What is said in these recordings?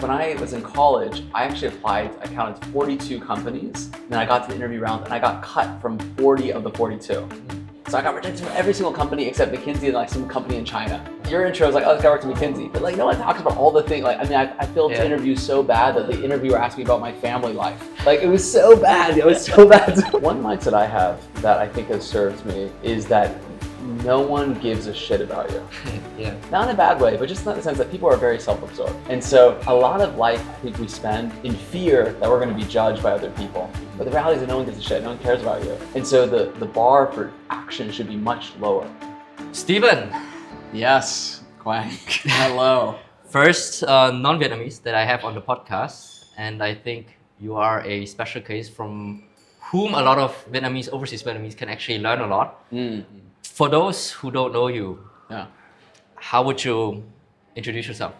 when I was in college, I actually applied, I counted 42 companies, and I got to the interview round and I got cut from 40 of the 42. So I got rejected from every single company except McKinsey and like some company in China. Your intro was like, oh, this guy worked at McKinsey. But like, no one talks about all the things. Like, I mean, I filled interviews so bad that the interviewer asked me about my family life. Like, it was so bad. It was so bad. One mindset I have that I think has served me is that no one gives a shit about you. Not in a bad way, but just in the sense that people are very self-absorbed. And so a lot of life, I think we spend in fear that we're going to be judged by other people. But the reality is that no one gives a shit, no one cares about you. And so the bar for action should be much lower. Stephen. Yes, Quang. Hello. First non-Vietnamese that I have on the podcast. And I think you are a special case from whom a lot of Vietnamese, overseas Vietnamese can actually learn a lot. For those who don't know you, how would you introduce yourself?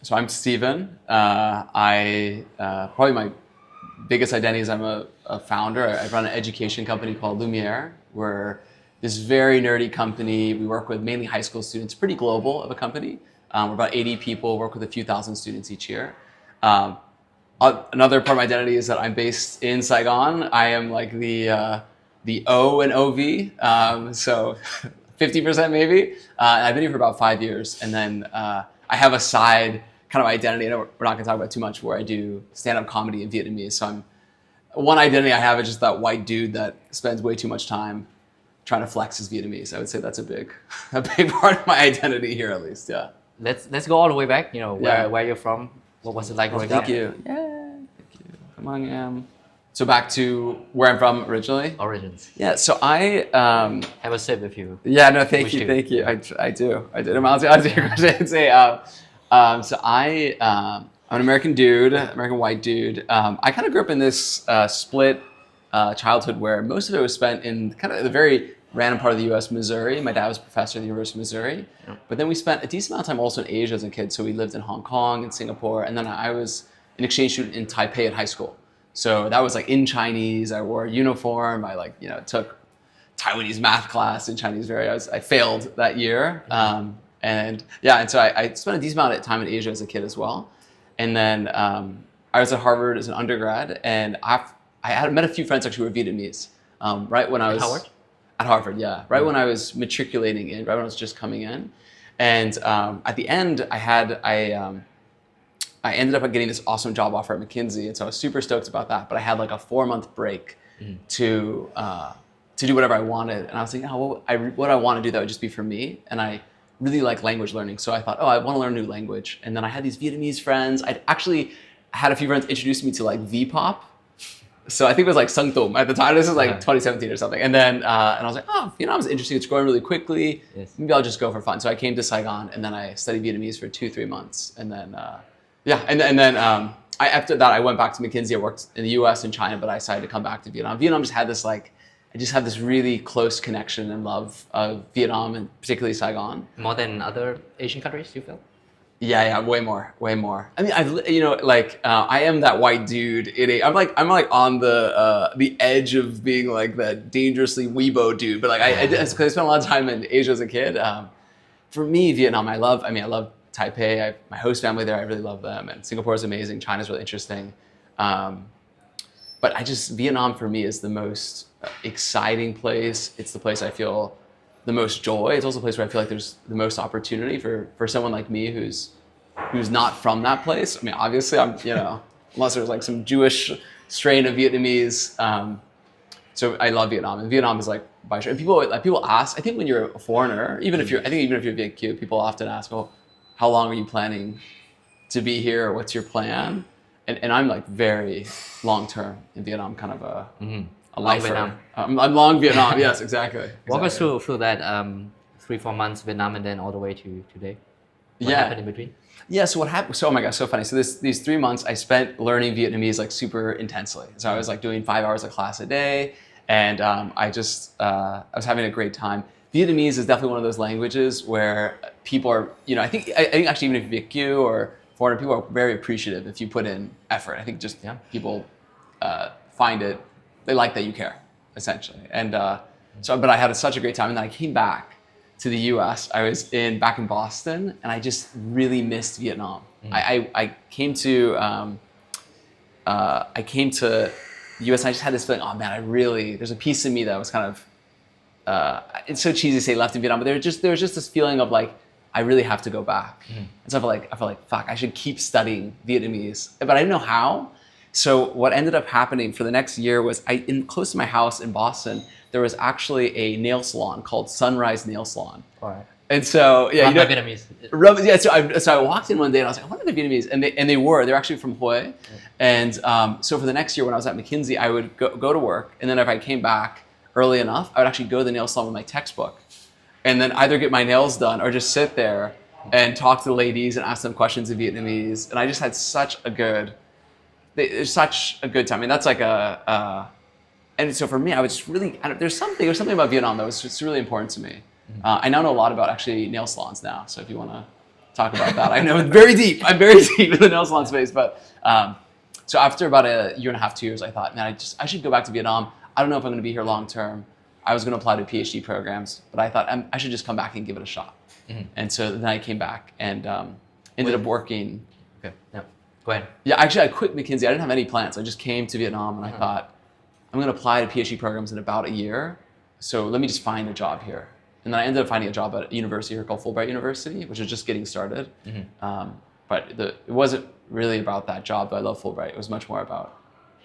So I'm Stephen. Probably my biggest identity is I'm a founder. I run an education company called Lumiere. We're this very nerdy company. We work with mainly high school students, pretty global of a company. We're about 80 people, work with a few thousand students each year. Another part of my identity is that I'm based in Saigon. I am like the O and OV, so 50% maybe. And I've been here for about 5 years. And then I have a side kind of identity, I know we're not gonna talk about too much, where I do stand-up comedy in Vietnamese. So one identity I have is just that white dude that spends way too much time trying to flex his Vietnamese. I would say that's a big part of my identity here, at least, yeah. Let's go all the way back, where you're from. What was it like growing up? Thank you. Among So back to where I'm from originally. Origins. Yeah, so I have a sip if you. Yeah, no, thank you. I do. I'm answer your question. So I'm an American dude, American white dude. I kind of grew up in this split childhood where most of it was spent in kind of the very random part of the U.S., Missouri. My dad was a professor at the University of Missouri, but then we spent a decent amount of time also in Asia as a kid. So we lived in Hong Kong and Singapore, and then I was an exchange student in Taipei at high school. So that was like in Chinese. I wore a uniform. I took Taiwanese math class in Chinese. I failed that year, and so I spent a decent amount of time in Asia as a kid as well. And then I was at Harvard as an undergrad, and I had met a few friends actually who were Vietnamese. Right when I was Howard? At Harvard, yeah. Right when I was matriculating in, right when I was just coming in, and at the end I ended up getting this awesome job offer at McKinsey, and so I was super stoked about that. But I had like a 4-month break to do whatever I wanted, and I was thinking, what I want to do that would just be for me, and I really like language learning. So I thought, I want to learn a new language, and then I had these Vietnamese friends. I'd actually had a few friends introduce me to like V-pop. So I think it was like Sung Tum at the time. This was like 2017 or something, and then and I was like, Vietnam's interesting. It's growing really quickly. Yes. Maybe I'll just go for fun. So I came to Saigon, and then I studied Vietnamese for 2-3 months, and then. After that, I went back to McKinsey. I worked in the U.S. and China, but I decided to come back to Vietnam. Vietnam just had this I just have this really close connection and love of Vietnam, and particularly Saigon. More than other Asian countries, you feel? Yeah, way more. I mean, I am that white dude. I'm like on the edge of being like that dangerously weebo dude. But like I spent a lot of time in Asia as a kid. For me, Vietnam, I love Taipei, my host family there, I really love them, and Singapore is amazing. China's really interesting, but Vietnam for me is the most exciting place. It's the place I feel the most joy. It's also a place where I feel like there's the most opportunity for someone like me who's not from that place. I mean, obviously, I'm unless there's like some Jewish strain of Vietnamese. So I love Vietnam, and Vietnam is like by sure. And people ask. I think when you're a foreigner, even if you're VQ, people often ask, how long are you planning to be here? What's your plan? And I'm like very long term in Vietnam, kind of a lifer. I'm long Vietnam. Yes, exactly. Walk us through that 3-4 months Vietnam, and then all the way to today. What happened in between? Yeah. So what happened? So oh my gosh, so funny. So these 3 months I spent learning Vietnamese like super intensely. So I was like doing 5 hours of class a day, and I was having a great time. Vietnamese is definitely one of those languages where people are, I think actually even if you're VQ or foreigner, people are very appreciative if you put in effort. I think just people find it, they like that you care, essentially. And but I had such a great time, and then I came back, to the U.S., I was back in Boston, and I just really missed Vietnam. I came to the U.S. and I just had this feeling, oh man, there's a piece of me that was kind of, it's so cheesy to say left in Vietnam, but there was just this feeling of like, I really have to go back. And so I felt like, fuck, I should keep studying Vietnamese, but I didn't know how. So what ended up happening for the next year was close to my house in Boston, there was actually a nail salon called Sunrise Nail Salon. All right. And so, yeah, Vietnamese. Yeah, so I walked in one day and I was like, what are the Vietnamese? And they're actually from Hue. And so for the next year when I was at McKinsey, I would go to work. And then if I came back early enough, I would actually go to the nail salon with my textbook. And then either get my nails done or just sit there and talk to the ladies and ask them questions in Vietnamese. And I just had such a good time. I mean, that's like and so for me, I was just really, there's something about Vietnam that was just really important to me. I now know a lot about actually nail salons now. So if you want to talk about that, I know I'm very deep in the nail salon space. But so after about a year and a half, 2 years, I thought, man, I should go back to Vietnam. I don't know if I'm going to be here long term. I was going to apply to PhD programs, but I thought I should just come back and give it a shot. And so then I came back and ended up working. Okay, yeah, go ahead. Yeah, actually I quit McKinsey. I didn't have any plans. I just came to Vietnam and I thought, I'm going to apply to PhD programs in about a year. So let me just find a job here. And then I ended up finding a job at a university here called Fulbright University, which was just getting started. But it wasn't really about that job, but I love Fulbright. It was much more about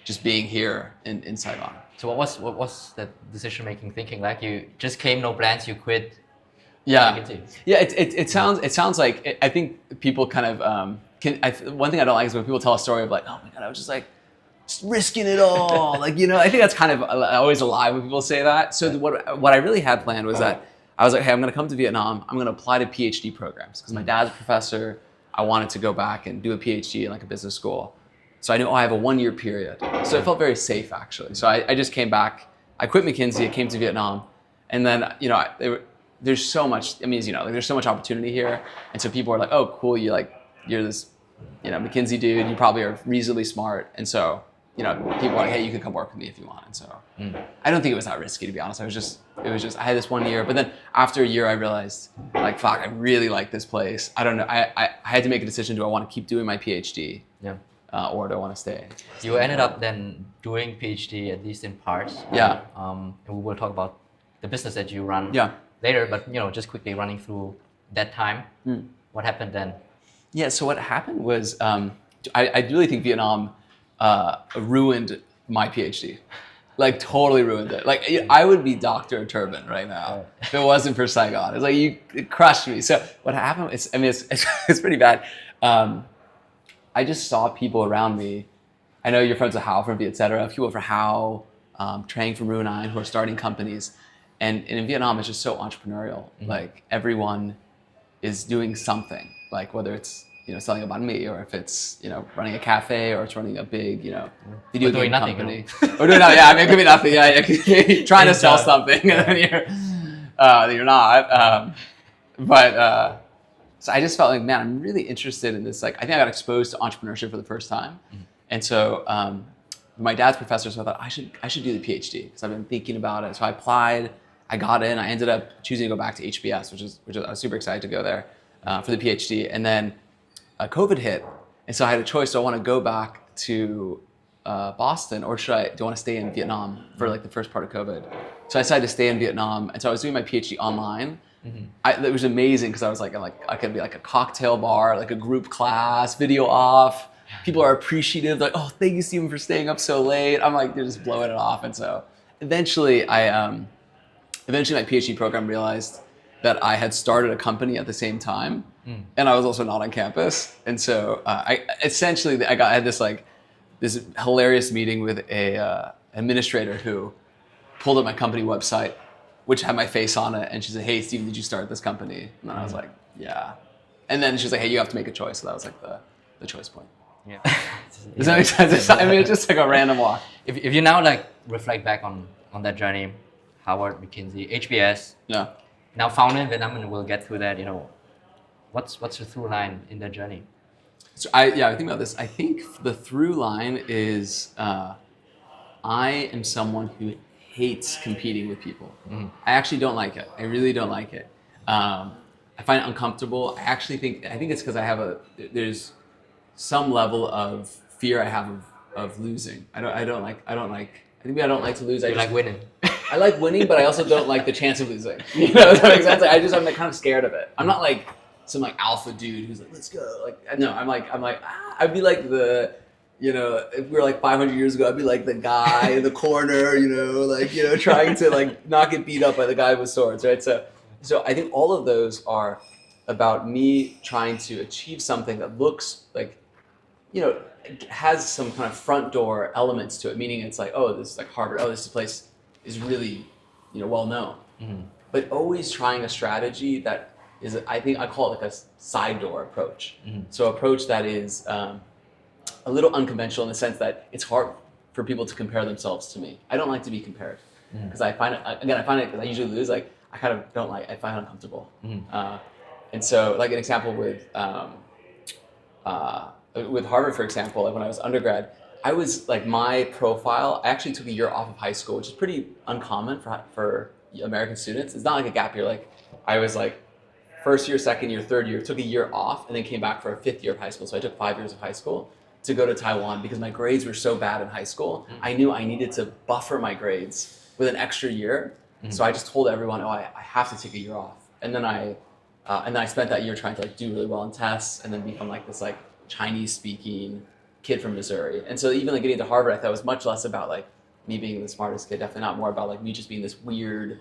just being here in Saigon. So what was that decision-making thinking like? You just came, no plans, you quit? Yeah, yeah. It sounds like, I think people kind of, one thing I don't like is when people tell a story of like, oh my God, I was just risking it all. Like, I think that's kind of always a lie when people say that. So what I really had planned was that I was like, hey, I'm going to come to Vietnam. I'm going to apply to PhD programs because my dad's a professor. I wanted to go back and do a PhD in like a business school. So I knew I have a 1 year period. So it felt very safe actually. So I just came back. I quit McKinsey. I came to Vietnam, and then there's so much. I mean, there's so much opportunity here, and so people are like, oh, cool. You're this, McKinsey dude. You probably are reasonably smart, and so. People are like, hey, you can come work with me if you want. And so I don't think it was that risky, to be honest. It was just, I had this 1 year, but then after a year, I realized like, fuck, I really like this place. I don't know. I had to make a decision. Do I want to keep doing my PhD? Yeah. Or do I want to stay? You ended up then doing PhD, at least in parts. Yeah. And we will talk about the business that you run later, but just quickly running through that time. What happened then? Yeah. So what happened was, I really think Vietnam, ruined my PhD, like totally ruined it. Like I would be Dr. Turban right now if it wasn't for Saigon. It's like it crushed me. So what happened? It's pretty bad. I just saw people around me. I know you're friends with Hao from Viet, et cetera. People from Hao, Trang from Rue 9 who are starting companies, and in Vietnam it's just so entrepreneurial. Like everyone is doing something. Like whether it's selling a banh mi, or if it's running a cafe, or it's running a big video game company, or doing nothing. Yeah, I mean, it could be nothing. Yeah, it could be trying to sell something, and then you're not. So I just felt like, man, I'm really interested in this. Like, I think I got exposed to entrepreneurship for the first time, and so my dad's professor. So I thought I should do the PhD because I've been thinking about it. So I applied. I got in. I ended up choosing to go back to HBS, which is I was super excited to go there for the PhD, and then. COVID hit, and so I had a choice. Do I want to go back to Boston, or do I want to stay in Vietnam for like the first part of COVID? So I decided to stay in Vietnam, and so I was doing my PhD online. It was amazing because I was like I could be like a cocktail bar, like a group class, video off. People are appreciative, like, oh, thank you, Stephen, for staying up so late. I'm like, they're just blowing it off, and so eventually my PhD program realized that I had started a company at the same time. And I was also not on campus, and so I had this hilarious meeting with a administrator who pulled up my company website, which had my face on it, and she said, "Hey, Stephen, did you start this company?" And then I was like, "Yeah." And then she's like, "Hey, you have to make a choice." So that was like the choice point. Yeah. Does that make sense? I mean, it's just like a random walk. If you now like reflect back on that journey, Howard, McKinsey, HBS. Yeah. Now founded in Vietnam, and we'll get through that. What's the through line in that journey? So I think about this. I think the through line is I am someone who hates competing with people. I actually don't like it. I really don't like it. I find it uncomfortable. I think it's because there's some level of fear I have of losing. I don't like maybe I don't like to lose. You like winning. I like winning, but I also don't like the chance of losing. You know, does that make sense? I'm like kind of scared of it. I'm not like some like alpha dude who's like, let's go. Like, no, I'm like, I'd be like if we were like 500 years ago, I'd be like the guy in the corner, trying to like not get beat up by the guy with swords, right? So I think all of those are about me trying to achieve something that looks like, has some kind of front door elements to it, meaning it's like, oh, this is like Harvard, oh, this place is really, well known. Mm-hmm. But always trying a strategy that is, I think I call it like a side door approach. Mm-hmm. So approach that is a little unconventional in the sense that it's hard for people to compare themselves to me. I don't like to be compared because I find it, because I usually lose, like I kind of don't like, I find it uncomfortable. Mm-hmm. And so like an example with Harvard, for example, like when I was undergrad, I was like my profile, I actually took a year off of high school, which is pretty uncommon for American students. It's not like a gap year. Like I was like first year, second year, third year, took a year off and then came back for a fifth year of high school. So I took 5 years of high school to go to Taiwan because my grades were so bad in high school. Mm-hmm. I knew I needed to buffer my grades with an extra year. Mm-hmm. So I just told everyone, I have to take a year off. And then I spent that year trying to like do really well in tests and then become like this like Chinese speaking kid from Missouri. And so even like getting to Harvard, I thought it was much less about like me being the smartest kid, definitely not more about like me just being this weird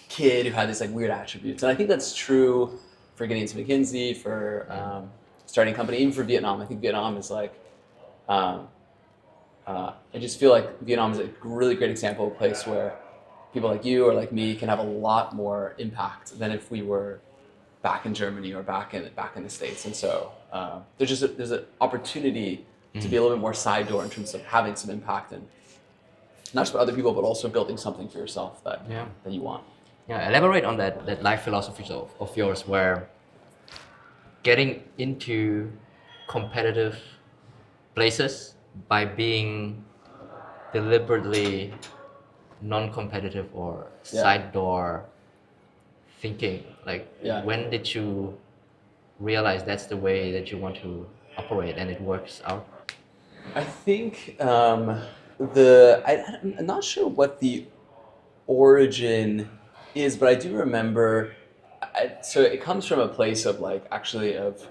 kid who had these like weird attributes. And I think that's true for getting into McKinsey, for starting a company, even for Vietnam. I think Vietnam is like, I just feel like Vietnam is a really great example of a place where people like you or like me can have a lot more impact than if we were back in Germany or back in the States. And so there's an opportunity to be a little bit more side door in terms of having some impact and not just for other people, but also building something for yourself that you want. Yeah, elaborate on that life philosophy of yours, where getting into competitive places by being deliberately non-competitive or side door thinking. Like, when did you realize that's the way that you want to operate and it works out? I think I'm not sure what the origin is, but I do remember. So it comes from a place of like actually of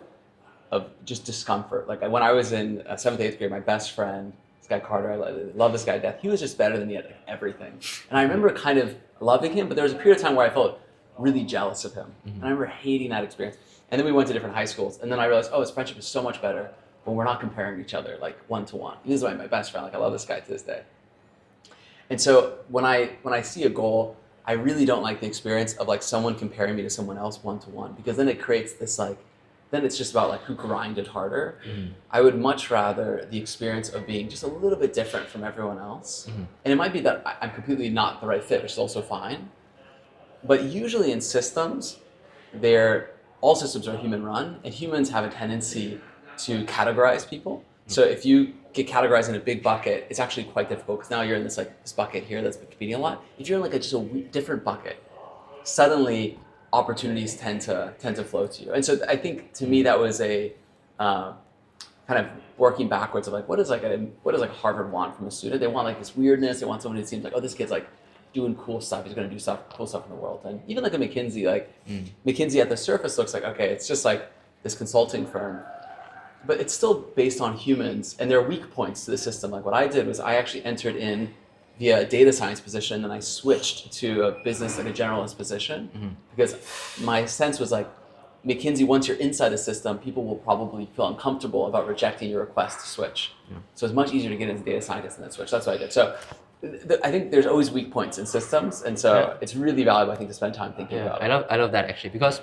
just discomfort. Like when I was in 7th, 8th grade, my best friend, this guy Carter, I love this guy to death. He was just better than me at like everything, and I remember kind of loving him. But there was a period of time where I felt really jealous of him, and I remember hating that experience. And then we went to different high schools, and then I realized, his friendship is so much better when we're not comparing each other like one to one. This is my best friend. Like I love this guy to this day. And so when I see a goal, I really don't like the experience of like someone comparing me to someone else one to one, because then it creates this like, then it's just about like who grinded harder. Mm-hmm. I would much rather the experience of being just a little bit different from everyone else. Mm-hmm. And it might be that I'm completely not the right fit, which is also fine. But usually in systems, all systems are human run, and humans have a tendency to categorize people. Mm-hmm. So if you get categorized in a big bucket, it's actually quite difficult because now you're in this bucket here that's competing a lot. If you're in just a different bucket, suddenly opportunities tend to flow to you. And so I think to me that was a kind of working backwards of like what does Harvard want from a student? They want like this weirdness. They want someone who seems like, this kid's like doing cool stuff. He's going to do cool stuff in the world. And even like a McKinsey, McKinsey at the surface looks like, okay, it's just like this consulting firm, but it's still based on humans, and there are weak points to the system. Like what I did was I actually entered in via a data science position, and I switched to a business, like a generalist position, because my sense was like, McKinsey, once you're inside the system, people will probably feel uncomfortable about rejecting your request to switch. Yeah. So it's much easier to get into data scientist and then switch. That's what I did. So I think there's always weak points in systems, and so it's really valuable, I think, to spend time thinking about it. I love that actually, because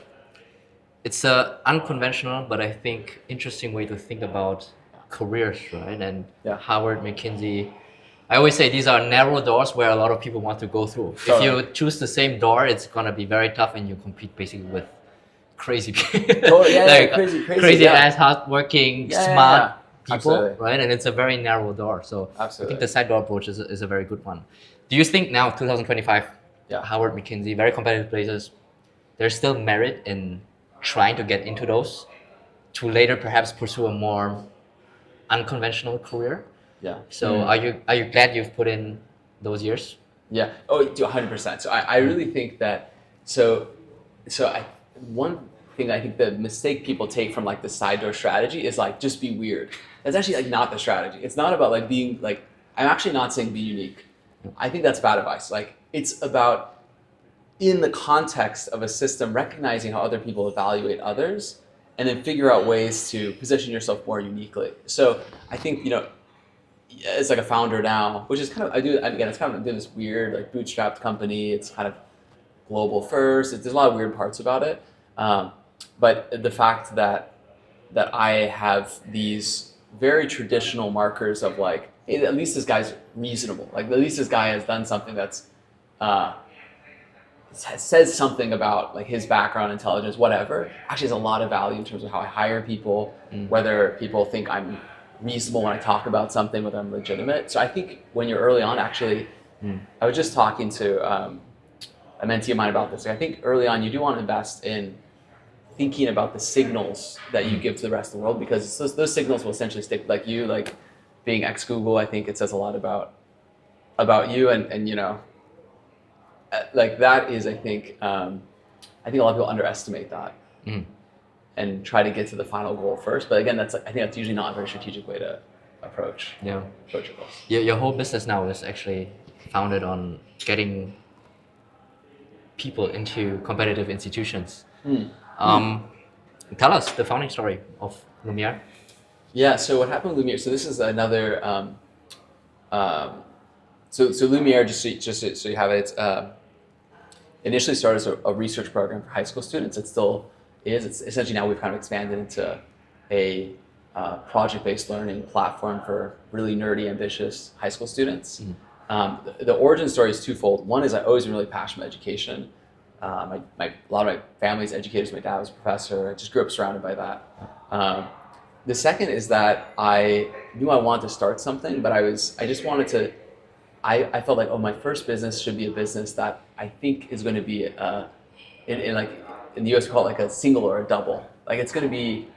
it's a unconventional, but I think interesting way to think about careers, right? And Howard, McKinsey, I always say these are narrow doors where a lot of people want to go through. Totally. If you choose the same door, it's gonna be very tough, and you compete basically with crazy people. Crazy ass, hardworking, smart people, absolutely. Right? And it's a very narrow door. So absolutely. I think the side door approach is a very good one. Do you think now, 2025, Howard, McKinsey, very competitive places, there's still merit in trying to get into those to later perhaps pursue a more unconventional career. Yeah. So are you glad you've put in those years? Yeah. Oh, 100%. So I really think that, so one thing I think the mistake people take from like the side door strategy is like, just be weird. That's actually like not the strategy. It's not about like being like, I'm actually not saying be unique. I think that's bad advice. Like, it's about, in the context of a system, recognizing how other people evaluate others, and then figure out ways to position yourself more uniquely. So I think, you know, as like a founder now, which is kind of, it's kind of doing this weird like bootstrapped company. It's kind of global first. There's a lot of weird parts about it. But the fact that I have these very traditional markers of like, hey, at least this guy's reasonable. Like, at least this guy has done something that's says something about like his background, intelligence, whatever. Actually has a lot of value in terms of how I hire people, whether people think I'm reasonable when I talk about something, whether I'm legitimate. So I think when you're early on, actually, I was just talking to a mentee of mine about this. Like, I think early on you do want to invest in thinking about the signals that you give to the rest of the world, because those signals will essentially stick. Like you, like being ex-Google, I think it says a lot about you, and you know, like that is, I think a lot of people underestimate that and try to get to the final goal first. But again, I think that's usually not a very strategic way to approach your goals. Your whole business now is actually founded on getting people into competitive institutions. Tell us the founding story of Lumiere. Yeah, so what happened with Lumiere, so this is another, so Lumiere, just so you have it, initially started as a research program for high school students. It still is. It's essentially, now we've kind of expanded into a project-based learning platform for really nerdy, ambitious high school students. The origin story is twofold. One is I always been really passionate about education. A lot of my family's educators. My dad was a professor. I just grew up surrounded by that. The second is that I knew I wanted to start something, but I felt like, my first business should be a business that I think is going to be in the US we call it like a single or a double. Like, it's going to be,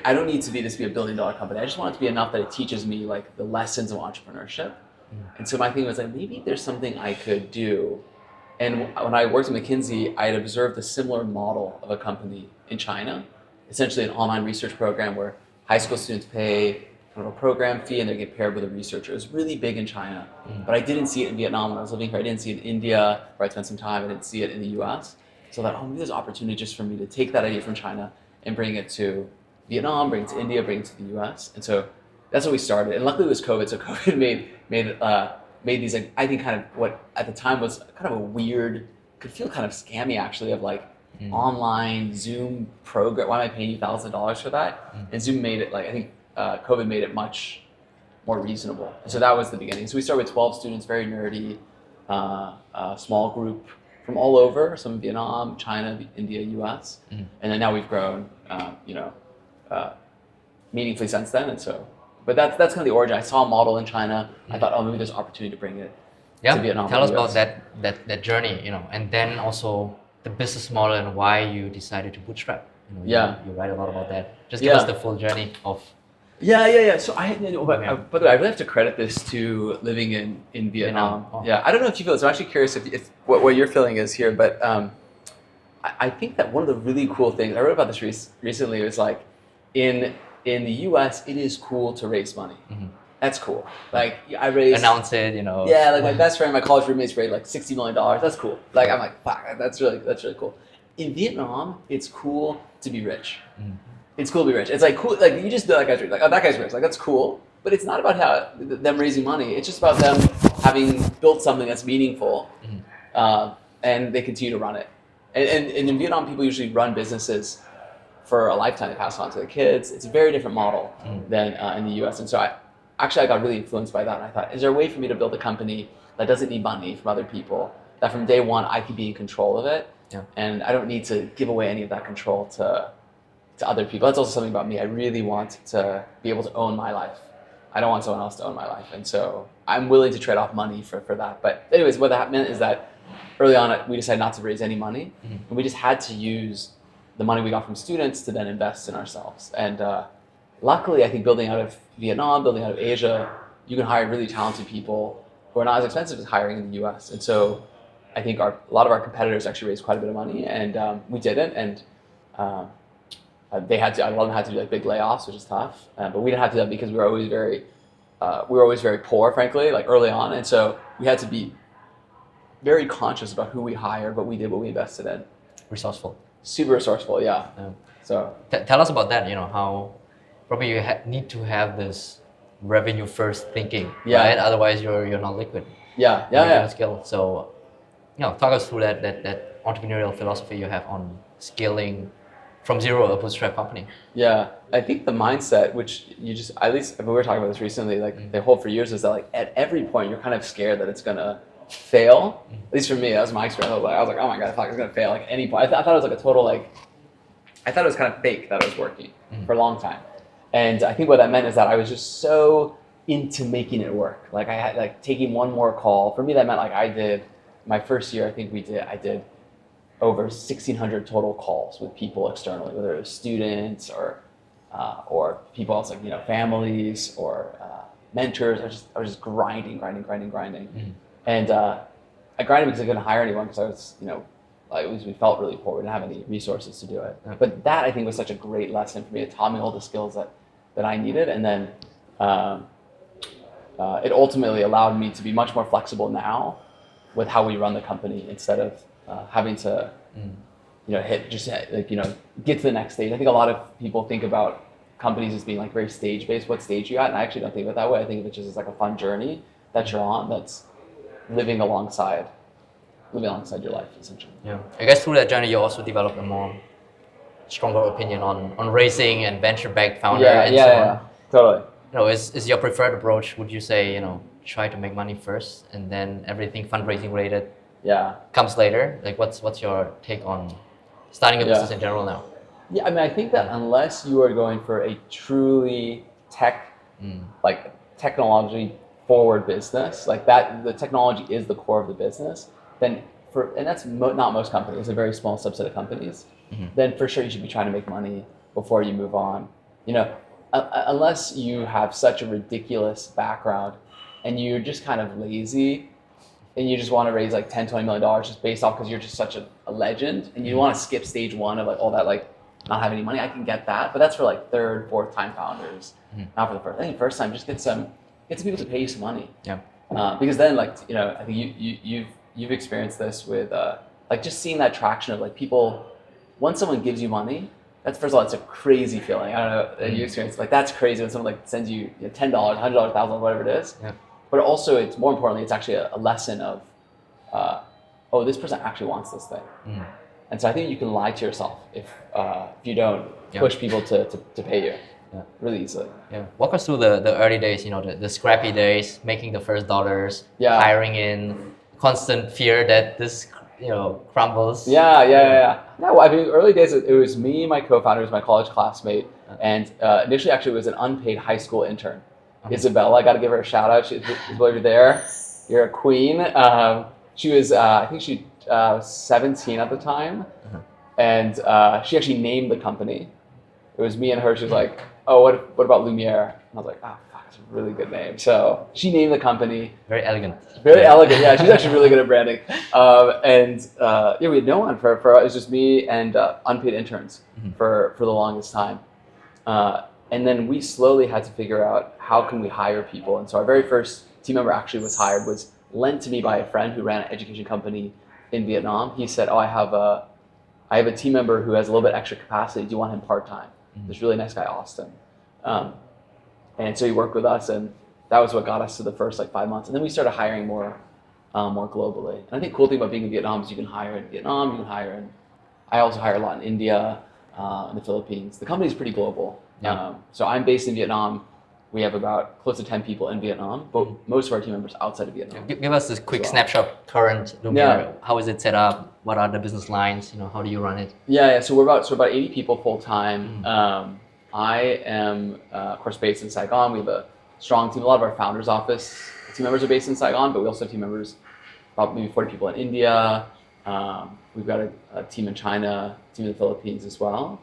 I don't need to be $1 billion company. I just want it to be enough that it teaches me like the lessons of entrepreneurship. And so my thing was like, maybe there's something I could do. And when I worked at McKinsey, I had observed a similar model of a company in China, essentially an online research program where high school students pay kind of a program fee and they get paired with a researcher. It was really big in China, but I didn't see it in Vietnam when I was living here. I didn't see it in India, where I spent some time. I didn't see it in the US. So I thought, maybe there's an opportunity just for me to take that idea from China and bring it to Vietnam, bring it to India, bring it to the US. And so that's how we started. And luckily it was COVID, so COVID made these, like, I think kind of what at the time was kind of a weird, could feel kind of scammy actually, of like online Zoom program. Why am I paying you $1,000 for that? And Zoom made it, like, I think COVID made it much more reasonable. And so that was the beginning. So we started with 12 students, very nerdy, small group from all over, some in Vietnam, China, India, US. And then now we've grown, meaningfully since then. And so, but that's kind of the origin. I saw a model in China. I thought, maybe there's an opportunity to bring it to Vietnam. Tell us about that journey, and then also the business model and why you decided to bootstrap. You write a lot about that. Just give us the full journey of. Yeah. So by the way, I really have to credit this to living in Vietnam. Yeah, I don't know if you feel this. I'm actually curious if what your feeling is here, but I think that one of the really cool things, I wrote about this recently, was like in the US, it is cool to raise money. That's cool. Like, I raised... Announce it, Yeah, like my best friend, my college roommates raised like $60 million. That's cool. Like, I'm like, fuck, that's really cool. In Vietnam, it's cool to be rich. It's cool to be rich. It's like cool, like you just do that guy's rich. Like, that guy's rich. Like, that's cool. But it's not about them raising money. It's just about them having built something that's meaningful, and they continue to run it. And in Vietnam, people usually run businesses for a lifetime. They pass on to their kids. It's a very different model than in the US. And so I got really influenced by that. And I thought, is there a way for me to build a company that doesn't need money from other people, that from day one I could be in control of it, and I don't need to give away any of that control to other people. That's also something about me. I really want to be able to own my life. I don't want someone else to own my life. And so I'm willing to trade off money for that. But anyways, what that meant is that early on, we decided not to raise any money, and we just had to use the money we got from students to then invest in ourselves. And luckily, I think building out of Vietnam, building out of Asia, you can hire really talented people who are not as expensive as hiring in the U.S. And so I think a lot of our competitors actually raised quite a bit of money, and we didn't. And a lot of them had to do like big layoffs, which is tough. But we didn't have to do that because we were always very poor, frankly, like early on. And so we had to be very conscious about who we hire, but we did what we invested in. Resourceful. Super resourceful, yeah. So tell us about that. How probably you need to have this revenue first thinking, right? Otherwise, you're not liquid. Yeah. Skill. So, talk us through that entrepreneurial philosophy you have on scaling from zero a bootstrap company. Yeah, I think the mindset, which at least we were talking about this recently, like they hold for years, is that like at every point you're kind of scared that it's gonna fail. At least for me, that was my experience. I was like, oh my god, I thought it was gonna fail. Like any point, I thought it was like a total I thought it was kind of fake that it was working for a long time. And I think what that meant is that I was just so into making it work. Like I had like taking one more call. For me, that meant like I did my first year. I think I did over 1,600 total calls with people externally, whether it was students or people else, like families or mentors. I was just grinding. And I grinded because I couldn't hire anyone because I was we felt really poor. We didn't have any resources to do it. Yeah. But that I think was such a great lesson for me. It taught me all the skills that I needed, and then it ultimately allowed me to be much more flexible now with how we run the company instead of having to get to the next stage. I think a lot of people think about companies as being like very stage based. What stage you at? And I actually don't think of it that way. I think of it just as like a fun journey that you're on. That's living alongside your life, essentially. Yeah, I guess through that journey, you also developed a more stronger opinion on raising and venture-backed founder and so on. Yeah, totally. Is your preferred approach? Would you say try to make money first and then everything fundraising related comes later? Like, what's your take on starting a business in general now? Yeah, I mean, I think that unless you are going for a truly technology forward business, like that, the technology is the core of the business. And that's not most companies, a very small subset of companies, then for sure you should be trying to make money before you move on. Unless you have such a ridiculous background and you're just kind of lazy and you just want to raise like $10, $20 million just based off because you're just such a legend and you want to skip stage one of like all that, like not having any money, I can get that. But that's for like third, fourth time founders, not for the first. I think first time, just get some people to pay you some money. Yeah. Because then I think you've experienced this with just seeing that traction of like people, once someone gives you money, that's first of all, it's a crazy feeling. I don't know that you experience, like that's crazy when someone like sends you $10, $100, $1,000, whatever it is. Yeah. But also it's more importantly, it's actually a lesson of, this person actually wants this thing. And so I think you can lie to yourself if you don't push people to pay you really easily. Yeah. Walk us through the early days, the scrappy days, making the first dollars, hiring in, constant fear that this crumbles. Yeah. No, I mean, early days, it was me, my co-founder, was my college classmate, and initially actually it was an unpaid high school intern. Isabella, I got to give her a shout out. She's over there. You're a queen. She was, I think she was 17 at the time, and she actually named the company. It was me and her. She was like, "Oh, what about Lumiere?" And I was like, "Oh, fuck, it's a really good name." So she named the company. Very elegant. Very elegant. Yeah, she's actually really good at branding. We had no one for it was just me and unpaid interns for the longest time. And then we slowly had to figure out how can we hire people. And so our very first team member actually was lent to me by a friend who ran an education company in Vietnam. He said, "Oh, I have a team member who has a little bit extra capacity. Do you want him part-time?" This really nice guy, Austin. And so he worked with us, and that was what got us to the first 5 months. And then we started hiring more globally. And I think the cool thing about being in Vietnam is you can hire in Vietnam, I also hire a lot in India, in the Philippines. The company's pretty global. Yeah. So I'm based in Vietnam. We have about close to 10 people in Vietnam, but most of our team members outside of Vietnam. Give us this quick snapshot, current Lumiere. Yeah. How is it set up? What are the business lines? How do you run it? Yeah. So we're about 80 people full time. I am, of course, based in Saigon. We have a strong team. A lot of our founders' office team members are based in Saigon, but we also have team members about maybe 40 people in India. We've got a team in China, a team in the Philippines as well.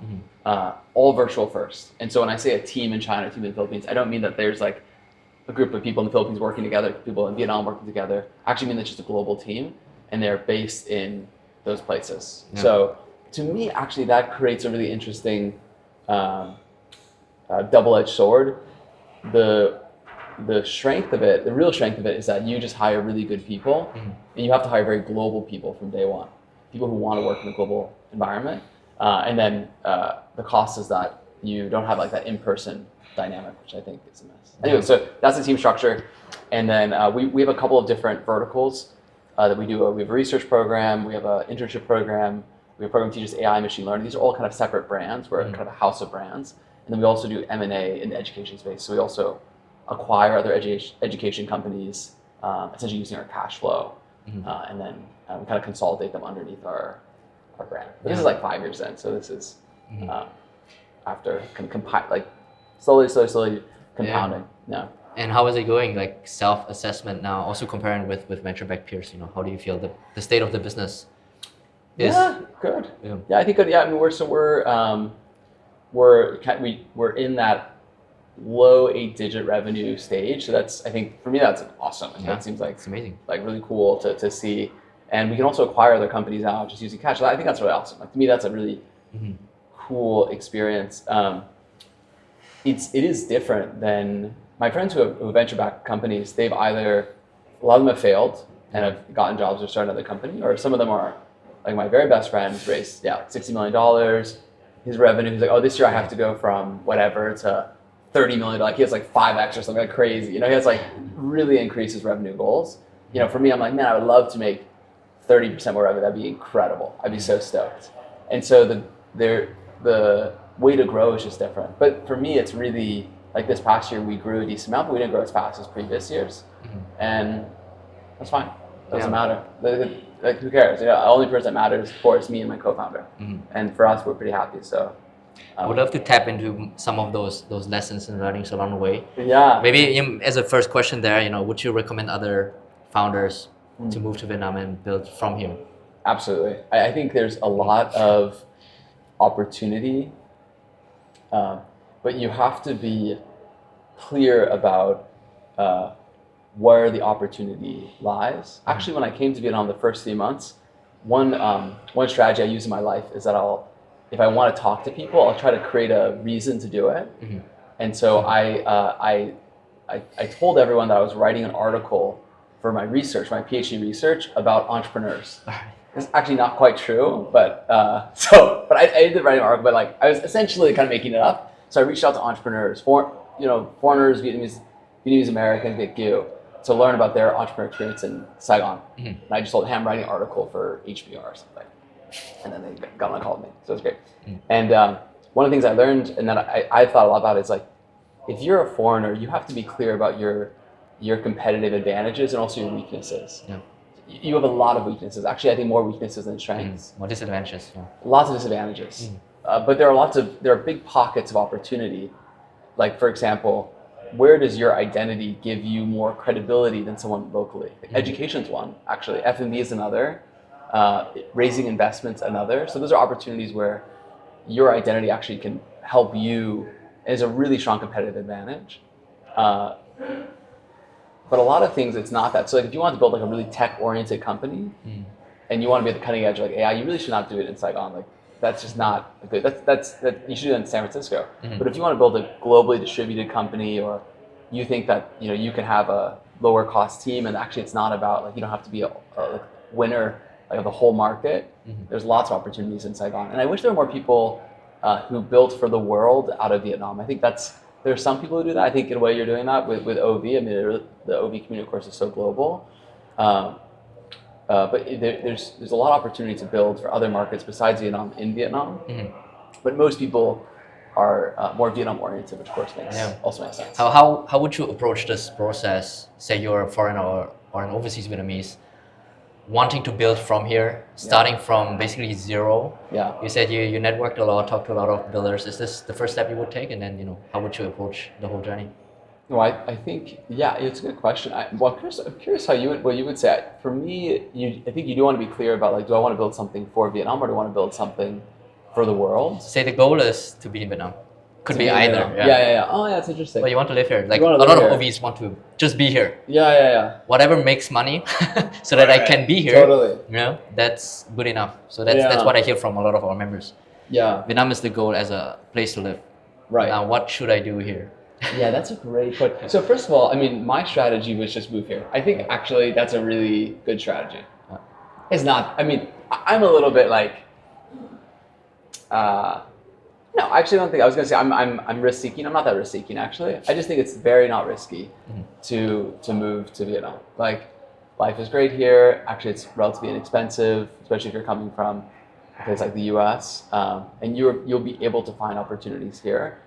All virtual first. And so when I say a team in China, a team in the Philippines, I don't mean that there's like a group of people in the Philippines working together, people in Vietnam working together. I actually mean that's just a global team, and they're based in those places. Yeah. So to me, actually, that creates a really interesting double-edged sword. The strength of it, the real strength of it, is that you just hire really good people, and you have to hire very global people from day one, people who want to work in a global environment. And then the cost is that you don't have like that in-person dynamic, which I think is a mess. Anyway, so that's the team structure. And then we have a couple of different verticals that we do. We have a research program, we have an internship program, we have a program that teaches AI and machine learning. These are all kind of separate brands. We're kind of a house of brands. And then we also do M&A in the education space. So we also acquire other education companies, essentially using our cash flow. And then we kind of consolidate them underneath our brand. But this is like 5 years in, so this is after kind of like slowly compounding. Yeah. And how is it going? Like self-assessment now, also comparing with venture-backed peers. You know, how do you feel the state of the business is? Yeah, good. Yeah, I think good. Yeah, I mean we're in that low 8-digit revenue stage. So that's, I think for me, that's awesome. And that seems like it's amazing, like really cool to see. And we can also acquire other companies now just using cash. So I think that's really awesome. Like to me, that's a really cool experience. It is different than my friends who venture-backed companies. They've either, a lot of them have failed and have gotten jobs or started another company, or some of them are, like my very best friend raised $60 million. His revenue, he's like, oh, this year I have to go from whatever to $30 million. Like he has like 5x or something like crazy. You know, he has like really increased his revenue goals. You know, for me, I'm like, man, I would love to make 30% more revenue. That'd be incredible. I'd be so stoked. And so the way to grow is just different. But for me, it's really like this past year we grew a decent amount, but we didn't grow as fast as previous years. And that's fine. Doesn't matter. Like who cares? You know, the only person that matters for is me and my co-founder. And for us, we're pretty happy. So I would love to tap into some of those lessons and learnings along the way. Yeah. Maybe as a first question there, you know, would you recommend other founders to move to Vietnam and build from here? Absolutely. I think there's a lot of opportunity, but you have to be clear about where the opportunity lies. Actually, when I came to Vietnam the first 3 months, one strategy I use in my life is that if I want to talk to people, I'll try to create a reason to do it. And so I told everyone that I was writing an article for my research, my PhD research about entrepreneurs. It's actually not quite true, but I ended up writing an article, but like I was essentially kind of making it up. So I reached out to entrepreneurs, foreigners, Vietnamese Americans, Viet to learn about their entrepreneur experience in Saigon. And I just told them, hey, I'm writing an article for HBR or something. And then they got on and called me. So it was great. And one of the things I learned and that I thought a lot about is like, if you're a foreigner, you have to be clear about your competitive advantages and also your weaknesses. Yeah. You have a lot of weaknesses. Actually, I think more weaknesses than strengths. More disadvantages. Yeah. Lots of disadvantages. But there are big pockets of opportunity. Like for example, where does your identity give you more credibility than someone locally? Education's one, actually. F&B is another. Raising investments another. So those are opportunities where your identity actually can help you as a really strong competitive advantage. But a lot of things, it's not that. So like if you want to build like a really tech-oriented company and you want to be at the cutting edge of like AI, you really should not do it in Saigon. Like that's just not good. That you should do it in San Francisco. But if you want to build a globally distributed company, or you think that you can have a lower cost team, and actually it's not about like you don't have to be a winner like of the whole market. There's lots of opportunities in Saigon, and I wish there were more people who built for the world out of Vietnam. I think there are some people who do that. I think in a way you're doing that with OV. I mean, the OV community, of course, is so global. But there's a lot of opportunity to build for other markets besides Vietnam in Vietnam. But most people are more Vietnam oriented, which of course also makes sense. How would you approach this process? Say you're a foreigner or an overseas Vietnamese, wanting to build from here, starting from basically zero. You said you networked a lot, talked to a lot of builders. Is this the first step you would take? And then how would you approach the whole journey? Well, I think, yeah, it's a good question. I'm curious how what you would say. For me, I think you do want to be clear about like, do I want to build something for Vietnam or do I want to build something for the world? Say the goal is to be in Vietnam. Could To be be in either. Vietnam. Yeah. Oh, yeah, it's interesting. But you want to live here. Like a wanna lot live of here. OVs want to just be here. Yeah. Whatever makes money, so that I can be here. Totally. You know, that's good enough. So that's what I hear from a lot of our members. Yeah. Vietnam is the goal as a place to live. Right. Now, what should I do here? Yeah, that's a great question. So first of all, I mean, my strategy was just move here. I think actually that's a really good strategy. It's not. I mean, I'm a little bit like. No, I actually don't think. I was gonna say I'm risk seeking. I'm not that risk seeking actually. I just think it's very not risky to move to Vietnam. Like, life is great here. Actually, it's relatively inexpensive, especially if you're coming from a place like the U.S. And you'll be able to find opportunities here.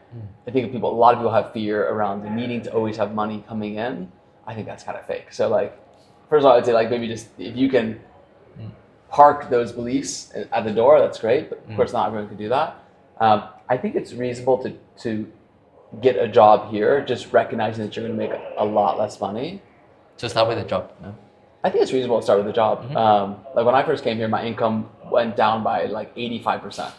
I think a lot of people have fear around needing to always have money coming in. I think that's kind of fake. So like, first of all, I'd say like maybe just if you can park those beliefs at the door, that's great. But of course, not everyone can do that. I think it's reasonable to get a job here, just recognizing that you're going to make a lot less money. So start with a job. No? I think it's reasonable to start with a job. Like when I first came here, my income went down by like 85%.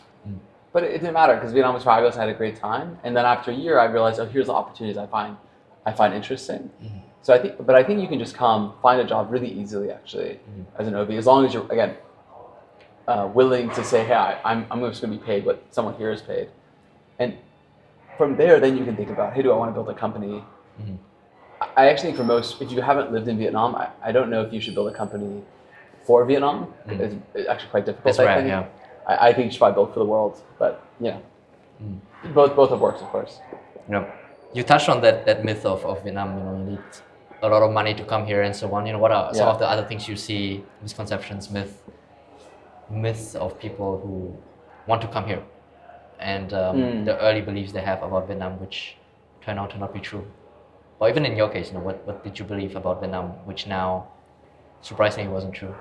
But it didn't matter because Vietnam was fabulous. I had a great time, and then after a year, I realized, oh, here's the opportunities I find interesting. So I think you can just find a job really easily, actually, as an OV, as long as you're again willing to say, hey, I'm just going to be paid what someone here is paid, and from there, then you can think about, hey, do I want to build a company? I actually think if you haven't lived in Vietnam, I don't know if you should build a company for Vietnam. It's actually quite difficult. That's right. Yeah. I think you should probably build for the world, but yeah, both have worked, of course. You touched on that myth of Vietnam. You know, you need a lot of money to come here and so on. You know, what are some of the other things you see, misconceptions, myths of people who want to come here, and the early beliefs they have about Vietnam, which turn out to not be true, or even in your case, you know, what did you believe about Vietnam, which now surprisingly wasn't true?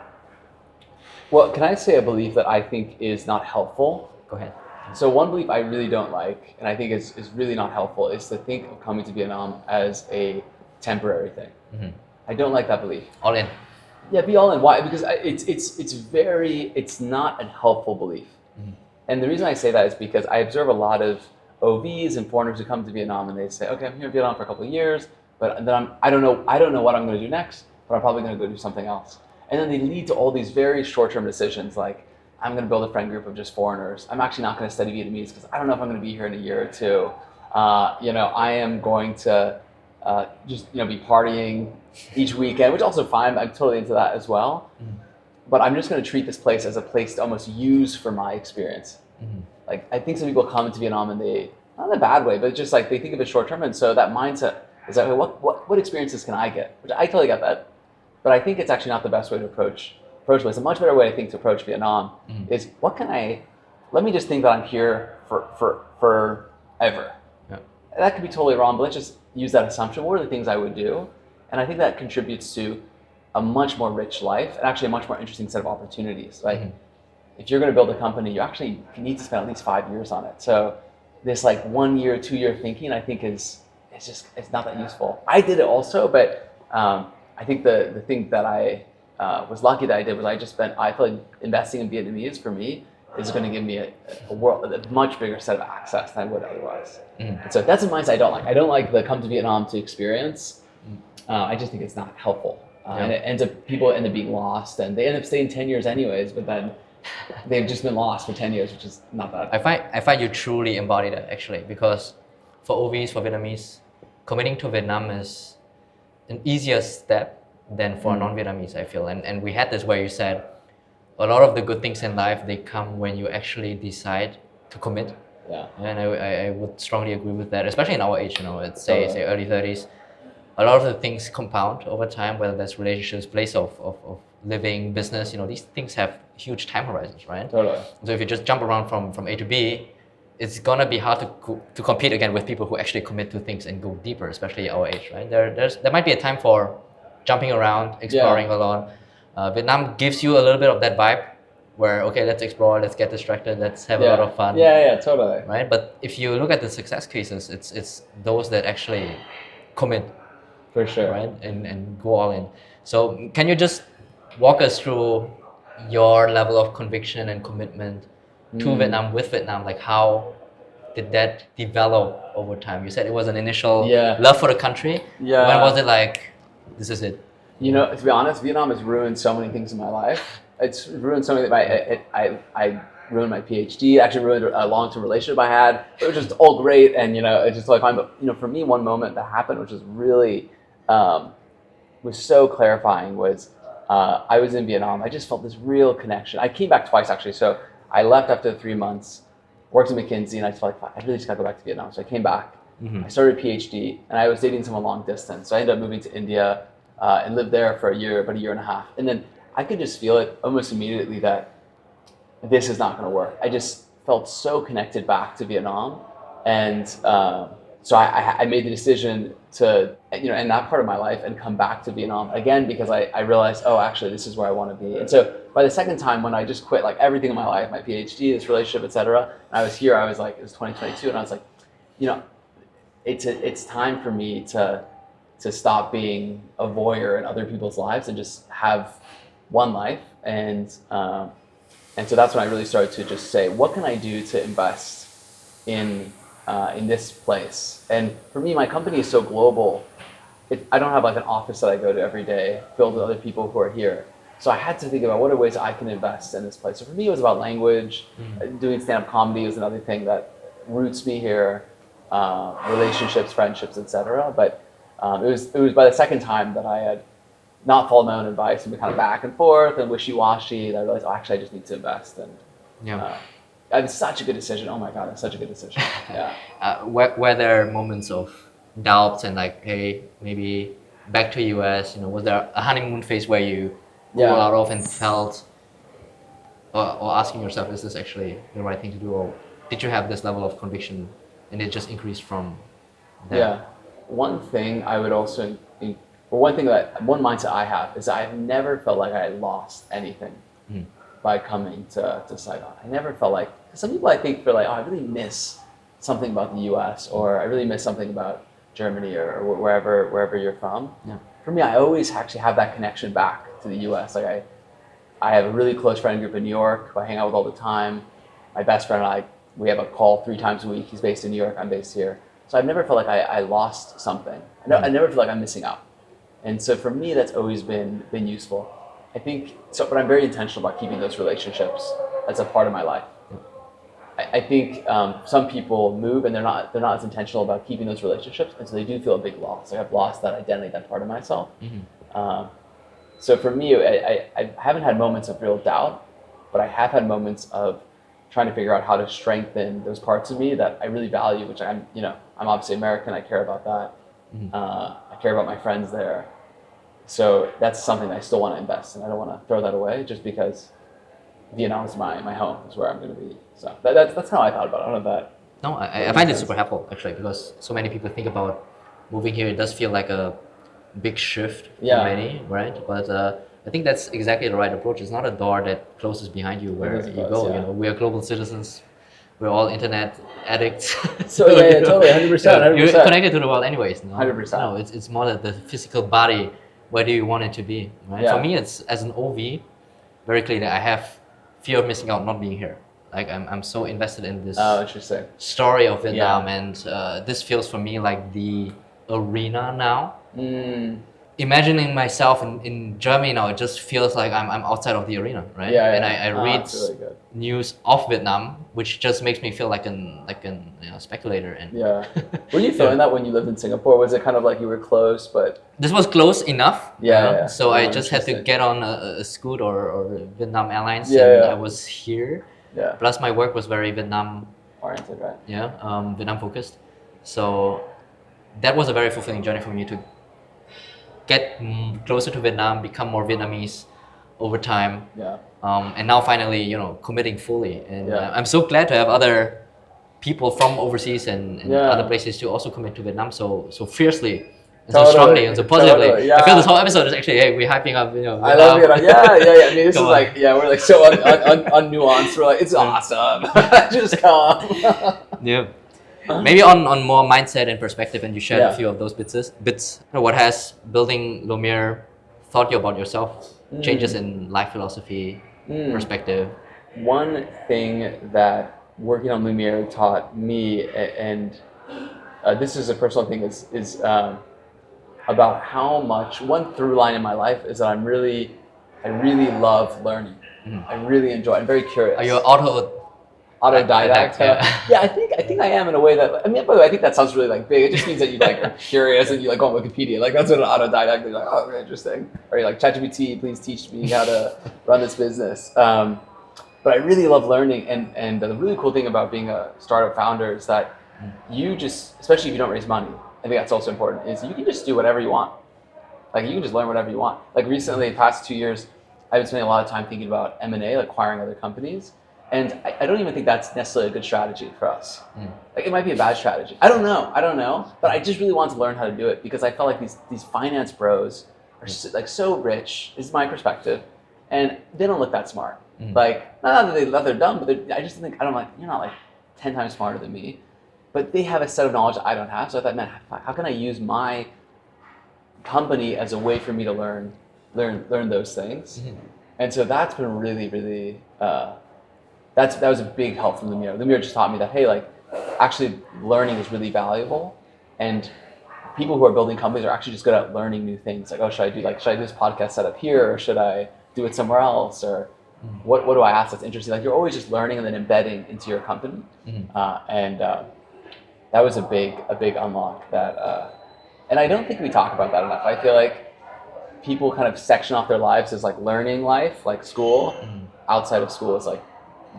Well, can I say a belief that I think is not helpful? Go ahead. So one belief I really don't like, and I think is really not helpful, is to think of coming to Vietnam as a temporary thing. I don't like that belief. All in. Yeah, be all in. Why? Because it's not a helpful belief. And the reason I say that is because I observe a lot of OVs and foreigners who come to Vietnam and they say, okay, I'm here in Vietnam for a couple of years, but then I don't know what I'm going to do next, but I'm probably going to go do something else. And then they lead to all these very short-term decisions like, I'm going to build a friend group of just foreigners. I'm actually not going to study Vietnamese because I don't know if I'm going to be here in a year or two. I am going to just be partying each weekend, which is also fine. I'm totally into that as well. But I'm just going to treat this place as a place to almost use for my experience. Like I think some people come into Vietnam and they, not in a bad way, but just like they think of it short-term. And so that mindset is like, what experiences can I get? Which I totally get that. But I think it's actually not the best way to approach it. It's a much better way, I think, to approach Vietnam is let me just think that I'm here for forever. Yeah. That could be totally wrong, but let's just use that assumption. What are the things I would do? And I think that contributes to a much more rich life and actually a much more interesting set of opportunities. Like if you're going to build a company, you actually need to spend at least 5 years on it. So this like 1 year, 2 year thinking, I think it's not that useful. I did it also, but I think the thing that I was lucky that I did was I feel like investing in Vietnamese for me is going to give me a much bigger set of access than I would otherwise. And so that's a mindset I don't like. I don't like the come to Vietnam to experience. I just think it's not helpful. And people end up being lost and they end up staying 10 years anyways, but then they've just been lost for 10 years, which is not bad. I find you truly embody that actually, because for OVs, for Vietnamese, committing to Vietnam is an easier step than for non-Vietnamese, I feel. And we had this where you said a lot of the good things in life, they come when you actually decide to commit. Yeah. And I would strongly agree with that, especially in our age, it's say early 30s. A lot of the things compound over time, whether that's relationships, place of living, business, these things have huge time horizons, right? Totally. So if you just jump around from A to B, it's gonna be hard to compete again with people who actually commit to things and go deeper, especially our age, right? There might be a time for jumping around, exploring a lot. Vietnam gives you a little bit of that vibe where, okay, let's explore, let's get distracted, let's have a lot of fun. Yeah, totally. Right? But if you look at the success cases, it's those that actually commit, For sure. right? And go all in. So can you just walk us through your level of conviction and commitment to Vietnam, with Vietnam? Like, how did that develop over time? You said it was an initial love for the country. Yeah. When was it like, this is it? You know, to be honest, Vietnam has ruined so many things in my life. It's ruined so many. I ruined my PhD. Actually, ruined a long-term relationship I had. It was just all great, and it's just like fine. But for me, one moment that happened, which was really was so clarifying, was I was in Vietnam. I just felt this real connection. I came back twice actually. So I left after 3 months, worked at McKinsey, and I just felt like I really just gotta go back to Vietnam. So I came back. I started a PhD, and I was dating someone long distance. So I ended up moving to India and lived there for about a year and a half. And then I could just feel it almost immediately that this is not going to work. I just felt so connected back to Vietnam, and so I made the decision to end that part of my life and come back to Vietnam again, because I realized, oh, actually this is where I want to be. And so by the second time, when I just quit like everything in my life, my PhD, this relationship, etc., and I was here, I was like, it was 2022, and I was like, it's time for me to stop being a voyeur in other people's lives and just have one life. And so that's when I really started to just say, what can I do to invest in this place? And for me, my company is so global. I don't have like an office that I go to every day filled with other people who are here. So I had to think about what are ways I can invest in this place. So for me, it was about language. Doing stand-up comedy was another thing that roots me here. Relationships, friendships, etc. But it was by the second time that I had not followed my own advice and been kind of back and forth and wishy-washy that I realized, actually, I just need to invest. And it's such a good decision. Oh my God, it's such a good decision. Yeah. Were there moments of doubts and like, hey, maybe back to US? Was there a honeymoon phase where you pulled out of and felt, or asking yourself, is this actually the right thing to do, or did you have this level of conviction and it just increased from there? Yeah. One thing I would also, one mindset I have is I've never felt like I lost anything by coming to Saigon. I never felt like, some people I think feel like, oh, I really miss something about the US, or I really miss something about Germany or wherever you're from. Yeah. For me, I always actually have that connection back to the US. Like I have a really close friend group in New York who I hang out with all the time. My best friend and I, we have a call 3 times a week. He's based in New York, I'm based here. So I've never felt like I lost something. I never feel like I'm missing out. And so for me, that's always been useful. I think, but I'm very intentional about keeping those relationships as a part of my life. I think some people move and they're not as intentional about keeping those relationships, and so they do feel a big loss. Like I've lost that identity, that part of myself. So for me, I haven't had moments of real doubt, but I have had moments of trying to figure out how to strengthen those parts of me that I really value, which I'm obviously American. I care about that. I care about my friends there. So that's something I still want to invest in. I don't want to throw that away just because Vietnam is my home, is where I'm going to be. So that's how I thought about it. I don't know if that. No, I find it super helpful actually, because so many people think about moving here. It does feel like a big shift for many, right? But I think that's exactly the right approach. It's not a door that closes behind you where you go. Yeah. We are global citizens. We're all internet addicts. So totally, 100%. You're connected to the world anyways. No? 100%. No, it's more the physical body. Where do you want it to be? Right? Yeah. For me, it's as an OV, very clear that I have fear of missing out, not being here. Like I'm so invested in this story of Vietnam, and this feels for me like the arena now. Imagining myself in Germany now, it just feels like I'm outside of the arena, right? Yeah. And I read really news of Vietnam, which just makes me feel like an speculator. And were you feeling that when you lived in Singapore? Was it kind of like you were close, but this was close enough? So I just had to get on a Scoot or Vietnam Airlines, and I was here. Yeah. Plus, my work was very Vietnam oriented, right? Yeah, Vietnam focused. So that was a very fulfilling journey for me to get closer to Vietnam, become more Vietnamese over time. Yeah. And now finally, committing fully. And I'm so glad to have other people from overseas and other places to also commit to Vietnam so fiercely and so strongly and so positively. Yeah. I feel this whole episode is actually, hey, we're hyping up, Vietnam. I love it. Yeah. I mean, this is like, we're like so unnuanced. We're like, it's awesome. Just come. Yeah. Maybe on more mindset and perspective, and you shared Yeah. a few of those bits. What has building Lumiere taught you about yourself? Changes in life philosophy, perspective. One thing that working on Lumiere taught me, and this is a personal thing, is about how much, one through line in my life is that I really love learning. I really enjoy it. I'm very curious. Are you Autodidact? Yeah, I think I am in a way that, I mean, by the way, I think that sounds really like big. It just means that you like are curious and you like go on Wikipedia. Like that's what an autodidact is, like, oh, very interesting. Or you're like, ChatGPT, please teach me how to run this business. But I really love learning, and the really cool thing about being a startup founder is that you just, especially if you don't raise money, I think that's also important, is you can just do whatever you want. Like you can just learn whatever you want. Like recently, the past 2 years, I've been spending a lot of time thinking about M&A, like acquiring other companies. And I don't even think that's necessarily a good strategy for us. Like it might be a bad strategy. I don't know. But I just really want to learn how to do it because I felt like these finance bros are so rich, is my perspective, and they don't look that smart. Like, not that they're dumb, but I just think, you're not like 10 times smarter than me. But they have a set of knowledge that I don't have. So I thought, man, how can I use my company as a way for me to learn those things? And so that's been really, really, that was a big help from Lumiere. Lumiere just taught me that, hey, like, actually learning is really valuable. And people who are building companies are actually just good at learning new things. Like, oh, should I do this podcast setup here, or should I do it somewhere else? Or what do I ask that's interesting? Like, you're always just learning and then embedding into your company. And that was a big unlock that, and I don't think we talk about that enough. I feel like people kind of section off their lives as like learning life, like school. Outside of school is like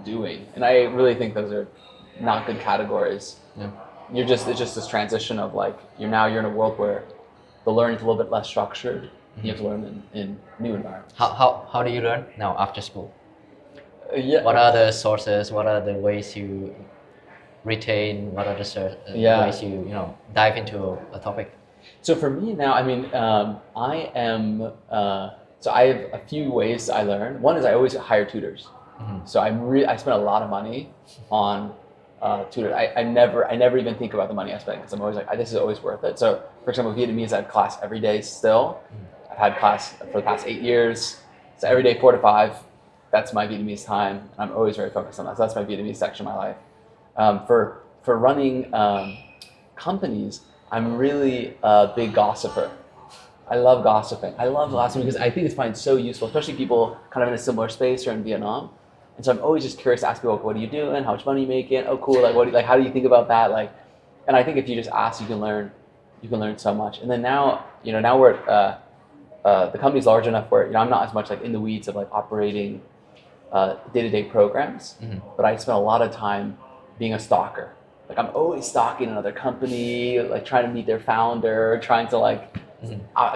doing. And I really think those are not good categories. Yeah. It's just this transition of like, you're in a world where the learning's a little bit less structured. You have to learn in new environments. How do you learn now after school? Yeah. What are the sources? What are the ways you retain? What are the ways you dive into a topic? So for me now, I mean, I am. So I have a few ways I learn. One is I always hire tutors. So I spend a lot of money on tutors. I never even think about the money I spend because I'm always like, this is always worth it. So for example, Vietnamese, I have class every day still. I've had class for the past 8 years. So every day 4 to 5. That's my Vietnamese time. I'm always very focused on that. So that's my Vietnamese section of my life. For running companies, I'm really a big gossiper. I love gossiping. Because I think it's find so useful, especially people kind of in a similar space or in Vietnam. And so I'm always just curious to ask people, what are you doing? How much money are you making? Oh, cool. Like, how do you think about that? Like, and I think if you just ask, you can learn so much. And then now we're the company's large enough where I'm not as much like in the weeds of like operating day-to-day programs, but I spend a lot of time being a stalker. Like I'm always stalking another company, like trying to meet their founder, trying to like,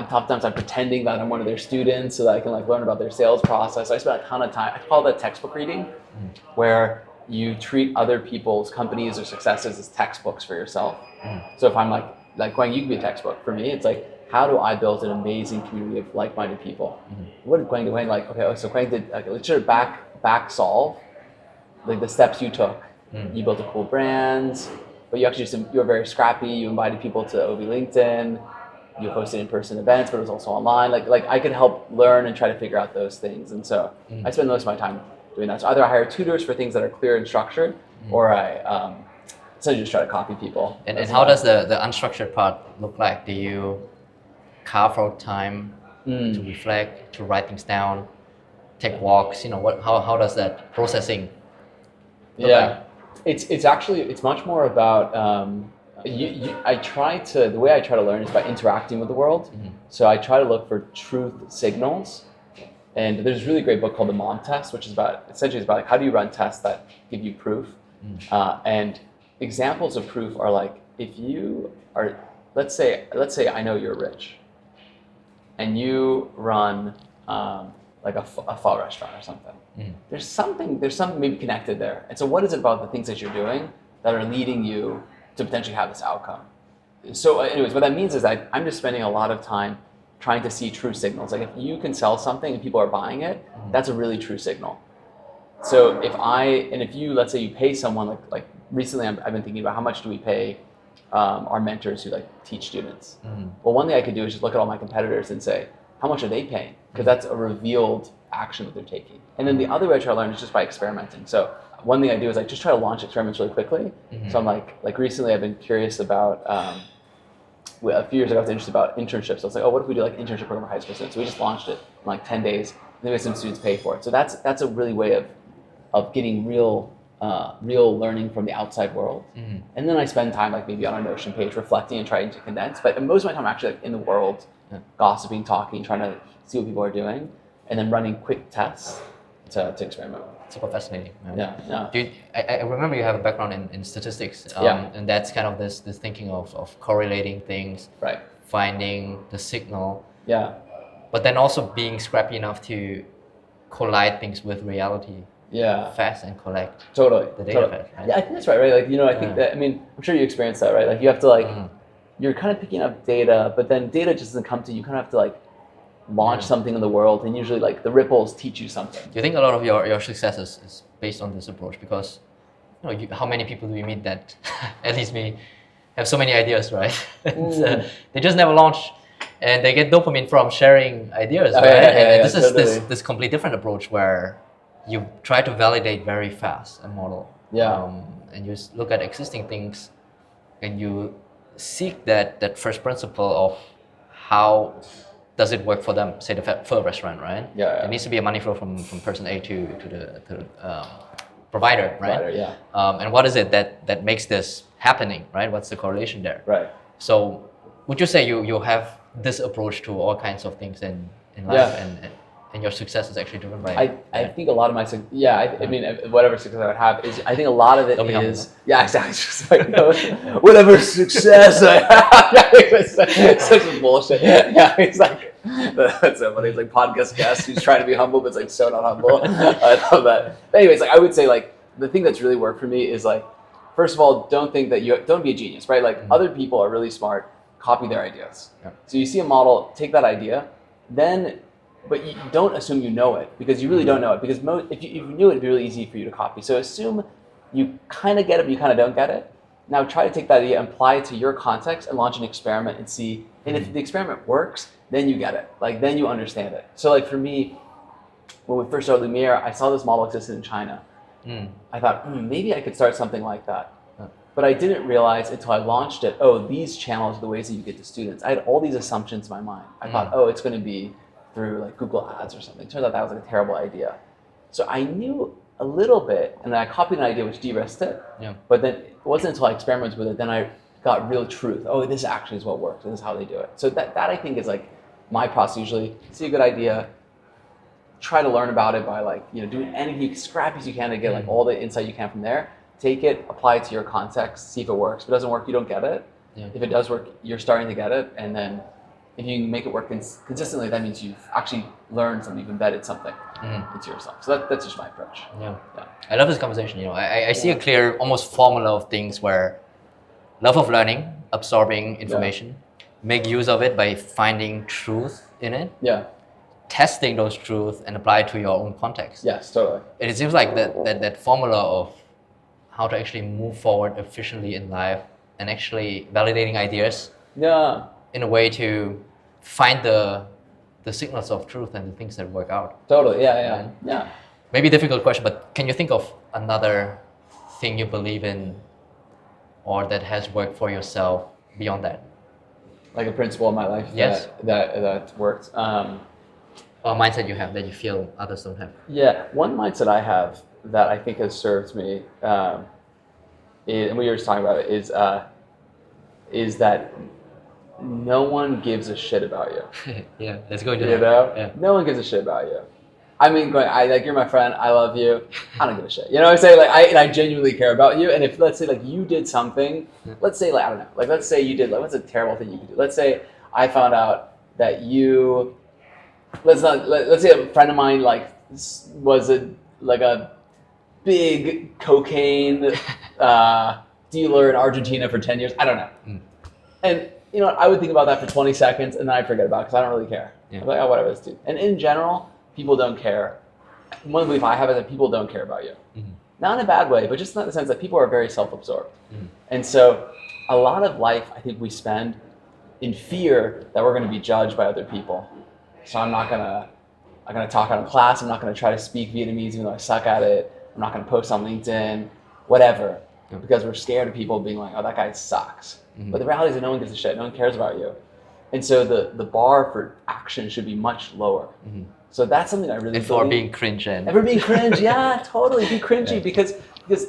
sometimes I'm pretending that I'm one of their students so that I can like learn about their sales process. So I spend a ton of time, I call that textbook reading, where you treat other people's companies or successes as textbooks for yourself. So if I'm like Quang, you can be a textbook. For me, it's like, how do I build an amazing community of like-minded people? What did Quang do? Quang so Quang did, let's sort of back solve like the steps you took. You built a cool brand, but you were very scrappy. You invited people to OV LinkedIn. You hosted in-person events, but it was also online. Like I could help learn and try to figure out those things. And so I spend most of my time doing that. So either I hire tutors for things that are clear and structured, or I essentially just try to copy people. And how does the unstructured part look like? Do you carve out time to reflect, to write things down, take walks? How does that processing look like? It's much more about the way I try to learn is by interacting with the world. So I try to look for truth signals, and there's a really great book called The Mom Test, which is about like, how do you run tests that give you proof? And examples of proof are like, if you are, let's say I know you're rich, and you run like a pho restaurant or something. There's something maybe connected there. And so what is it about the things that you're doing that are leading you to potentially have this outcome? So anyways, what that means is that I'm just spending a lot of time trying to see true signals. Like if you can sell something and people are buying it, that's a really true signal. So if you, let's say you pay someone like recently I've been thinking about how much do we pay our mentors who like teach students. Well, one thing I could do is just look at all my competitors and say, how much are they paying? Because that's a revealed action that they're taking. And then the other way I try to learn is just by experimenting. So one thing I do is like just try to launch experiments really quickly. So I'm like recently I've been curious about, a few years ago I was interested about internships. So I was like, oh, what if we do like internship program for high school students? So we just launched it in like 10 days. And then we had some students pay for it. So that's a really way of getting real learning from the outside world. And then I spend time like maybe on a Notion page reflecting and trying to condense. But most of my time I'm actually like in the world, gossiping, talking, trying to see what people are doing, and then running quick tests to experiment. Super fascinating. Yeah. Dude, I remember you have a background in statistics, and that's kind of this thinking of correlating things, right? Finding the signal. Yeah. But then also being scrappy enough to collide things with reality. Yeah. Fast and collect. Totally. The data fast, right? Yeah, I think that's right. Right. Like I think that I'm sure you experienced that, right? Like you have to like you're kind of picking up data, but then data just doesn't come to you. You kind of have to like launch something in the world, and usually like the ripples teach you something. Do you think a lot of your success is based on this approach? Because how many people do you meet that, at least me, have so many ideas, right? They just never launch, and they get dopamine from sharing ideas, right? And this is this complete different approach where you try to validate very fast a model. And you look at existing things, and you seek that first principle of how does it work for them, say the Pho restaurant, right? There needs to be a money flow from person A to the provider, right? And what is it that makes this happening, right? What's the correlation there? Right. So would you say you have this approach to all kinds of things in life, and your success is actually driven by I think a lot of my I mean whatever success I would have is I think a lot of it is exactly just like whatever success I have. It's such a bullshit. Yeah, it's like that's so funny. It's like podcast guest who's trying to be humble but it's like so not humble. I love that. But anyways, like I would say like the thing that's really worked for me is like first of all don't think that don't be a genius, right? Like other people are really smart, copy their ideas. So you see a model, take that idea, but you don't assume you know it because you really don't know it because if you knew it, it'd be really easy for you to copy. So assume you kind of get it, but you kind of don't get it. Now try to take that idea and apply it to your context and launch an experiment and see. And if the experiment works, then you get it. Like then you understand it. So like for me, when we first started Lumiere, I saw this model existed in China. I thought maybe I could start something like that. But I didn't realize until I launched it, these channels are the ways that you get to students. I had all these assumptions in my mind. I thought, it's going to be through like Google Ads or something. Turns out that was like a terrible idea. So I knew a little bit, and then I copied an idea which de-risked it. But then it wasn't until I experimented with it, then I got real truth. This actually is what works, and this is how they do it. So that I think is like my process usually. See a good idea, try to learn about it by like, doing anything scrappy as you can to get like all the insight you can from there. Take it, apply it to your context, see if it works. If it doesn't work, you don't get it. If it does work, you're starting to get it, and then if you make it work consistently, that means you've actually learned something, you've embedded something into yourself. So that's just my approach. I love this conversation. I see a clear, almost formula of things where love of learning, absorbing information, make use of it by finding truth in it, testing those truths and apply it to your own context. Yes, totally. And it seems like that formula of how to actually move forward efficiently in life and actually validating ideas in a way to find the signals of truth and the things that work out. Totally, yeah. Maybe a difficult question, but can you think of another thing you believe in or that has worked for yourself beyond that? Like a principle in my life that worked. Or a mindset you have that you feel others don't have? Yeah, one mindset I have that I think has served me, and we were just talking about it, is that no one gives a shit about you. Let's go into that. No one gives a shit about you. I mean, you're my friend. I love you. I don't give a shit. You know what I'm saying? Like, I genuinely care about you. And if let's say like you did something, let's say like I don't know, like let's say you did like what's a terrible thing you could do? Let's say I found out that you, let's say a friend of mine like was a big cocaine dealer in Argentina for 10 years. I don't know. And I would think about that for 20 seconds and then I forget about it because I don't really care. I'm like, whatever, this dude. And in general, people don't care. One belief I have is that people don't care about you. not in a bad way, but just not in the sense that people are very self-absorbed. And so a lot of life, I think we spend in fear that we're going to be judged by other people. So I'm not gonna talk out in class. I'm not gonna try to speak Vietnamese even though I suck at it. I'm not gonna post on LinkedIn, whatever, because we're scared of people being like, oh, that guy sucks. But the reality is that no one gives a shit. No one cares about you. And so the bar for action should be much lower. So that's something I really and for being cringe and ever being cringe, yeah, totally be cringy because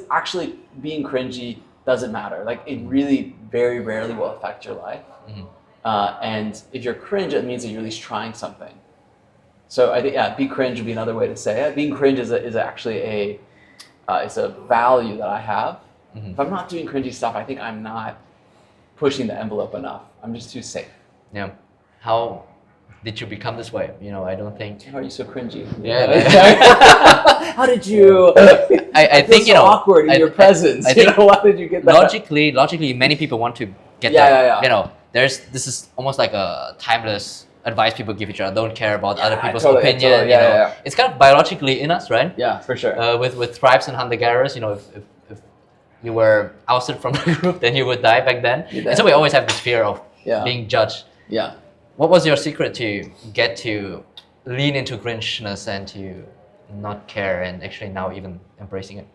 actually being cringy doesn't matter. Like it really very rarely will affect your life. And if you're cringe, it means that you're at least trying something. So I think be cringe would be another way to say it. Being cringe is actually it's a value that I have. If I'm not doing cringy stuff, I think I'm not pushing the envelope enough. I'm just too safe. Yeah. How did you become this way? I don't think. How are you so cringy? Yeah. How did you? I think so awkward in your presence. I think why did you get that? Logically, many people want to get that. Yeah. This is almost like a timeless advice people give each other. Don't care about other people's totally, opinion. totally, It's kind of biologically in us, right? Yeah, for sure. With tribes and hunter-gatherers, if you were ousted from the group, then you would die back then. And so we always have this fear of being judged. Yeah. What was your secret to get to lean into cringeness and to not care and actually now even embracing it?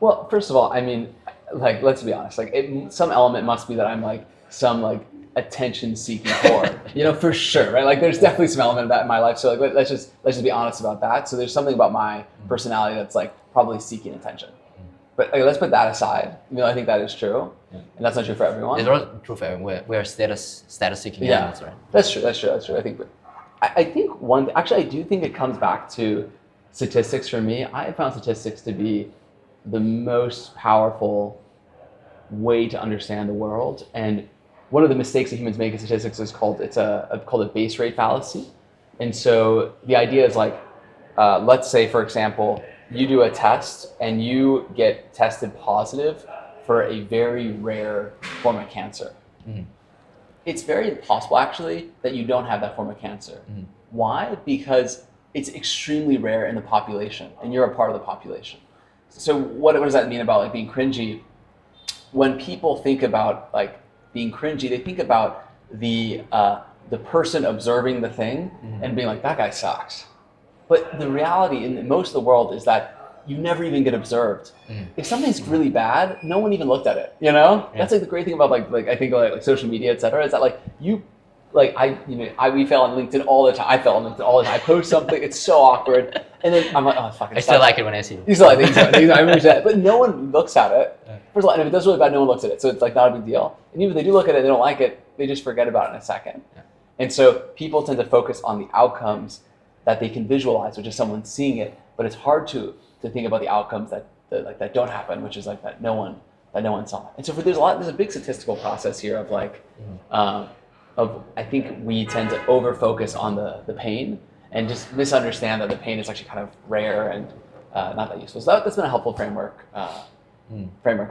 Well, first of all, I mean, like, let's be honest. Like, some element must be that I'm like some like attention-seeking whore, for sure, right? Like, there's definitely some element of that in my life. So like, let's just be honest about that. So there's something about my personality that's like probably seeking attention. But let's put that aside. I think that is true, and that's not true for everyone. It's not true for everyone. We're status-seeking animals, right? That's true. I think. I think I do think it comes back to statistics for me. I have found statistics to be the most powerful way to understand the world. And one of the mistakes that humans make in statistics is called a base rate fallacy. And so the idea is like, let's say, for example, you do a test and you get tested positive for a very rare form of cancer. It's very possible, actually, that you don't have that form of cancer. Why? Because it's extremely rare in the population, and you're a part of the population. So what does that mean about like being cringy? When people think about like being cringy, they think about the person observing the thing and being like, that guy sucks. But the reality in most of the world is that you never even get observed. If something's really bad, no one even looked at it. That's like the great thing about like I think like social media, etc. Is that like we fail on LinkedIn all the time. I fail on LinkedIn all the time. I post something, it's so awkward, and then I'm like, oh fuck. I still like it when I see it. You still like it, I remember that, but no one looks at it. First of all, and if it does really bad, no one looks at it, so it's like not a big deal. And even if they do look at it, they don't like it, they just forget about it in a second. And so people tend to focus on the outcomes that they can visualize, which is someone seeing it, but it's hard to think about the outcomes that don't happen, which is like that no one saw. And so there's a big statistical process here of like I think we tend to over focus on the pain and just misunderstand that the pain is actually kind of rare and not that useful. So that's been a helpful framework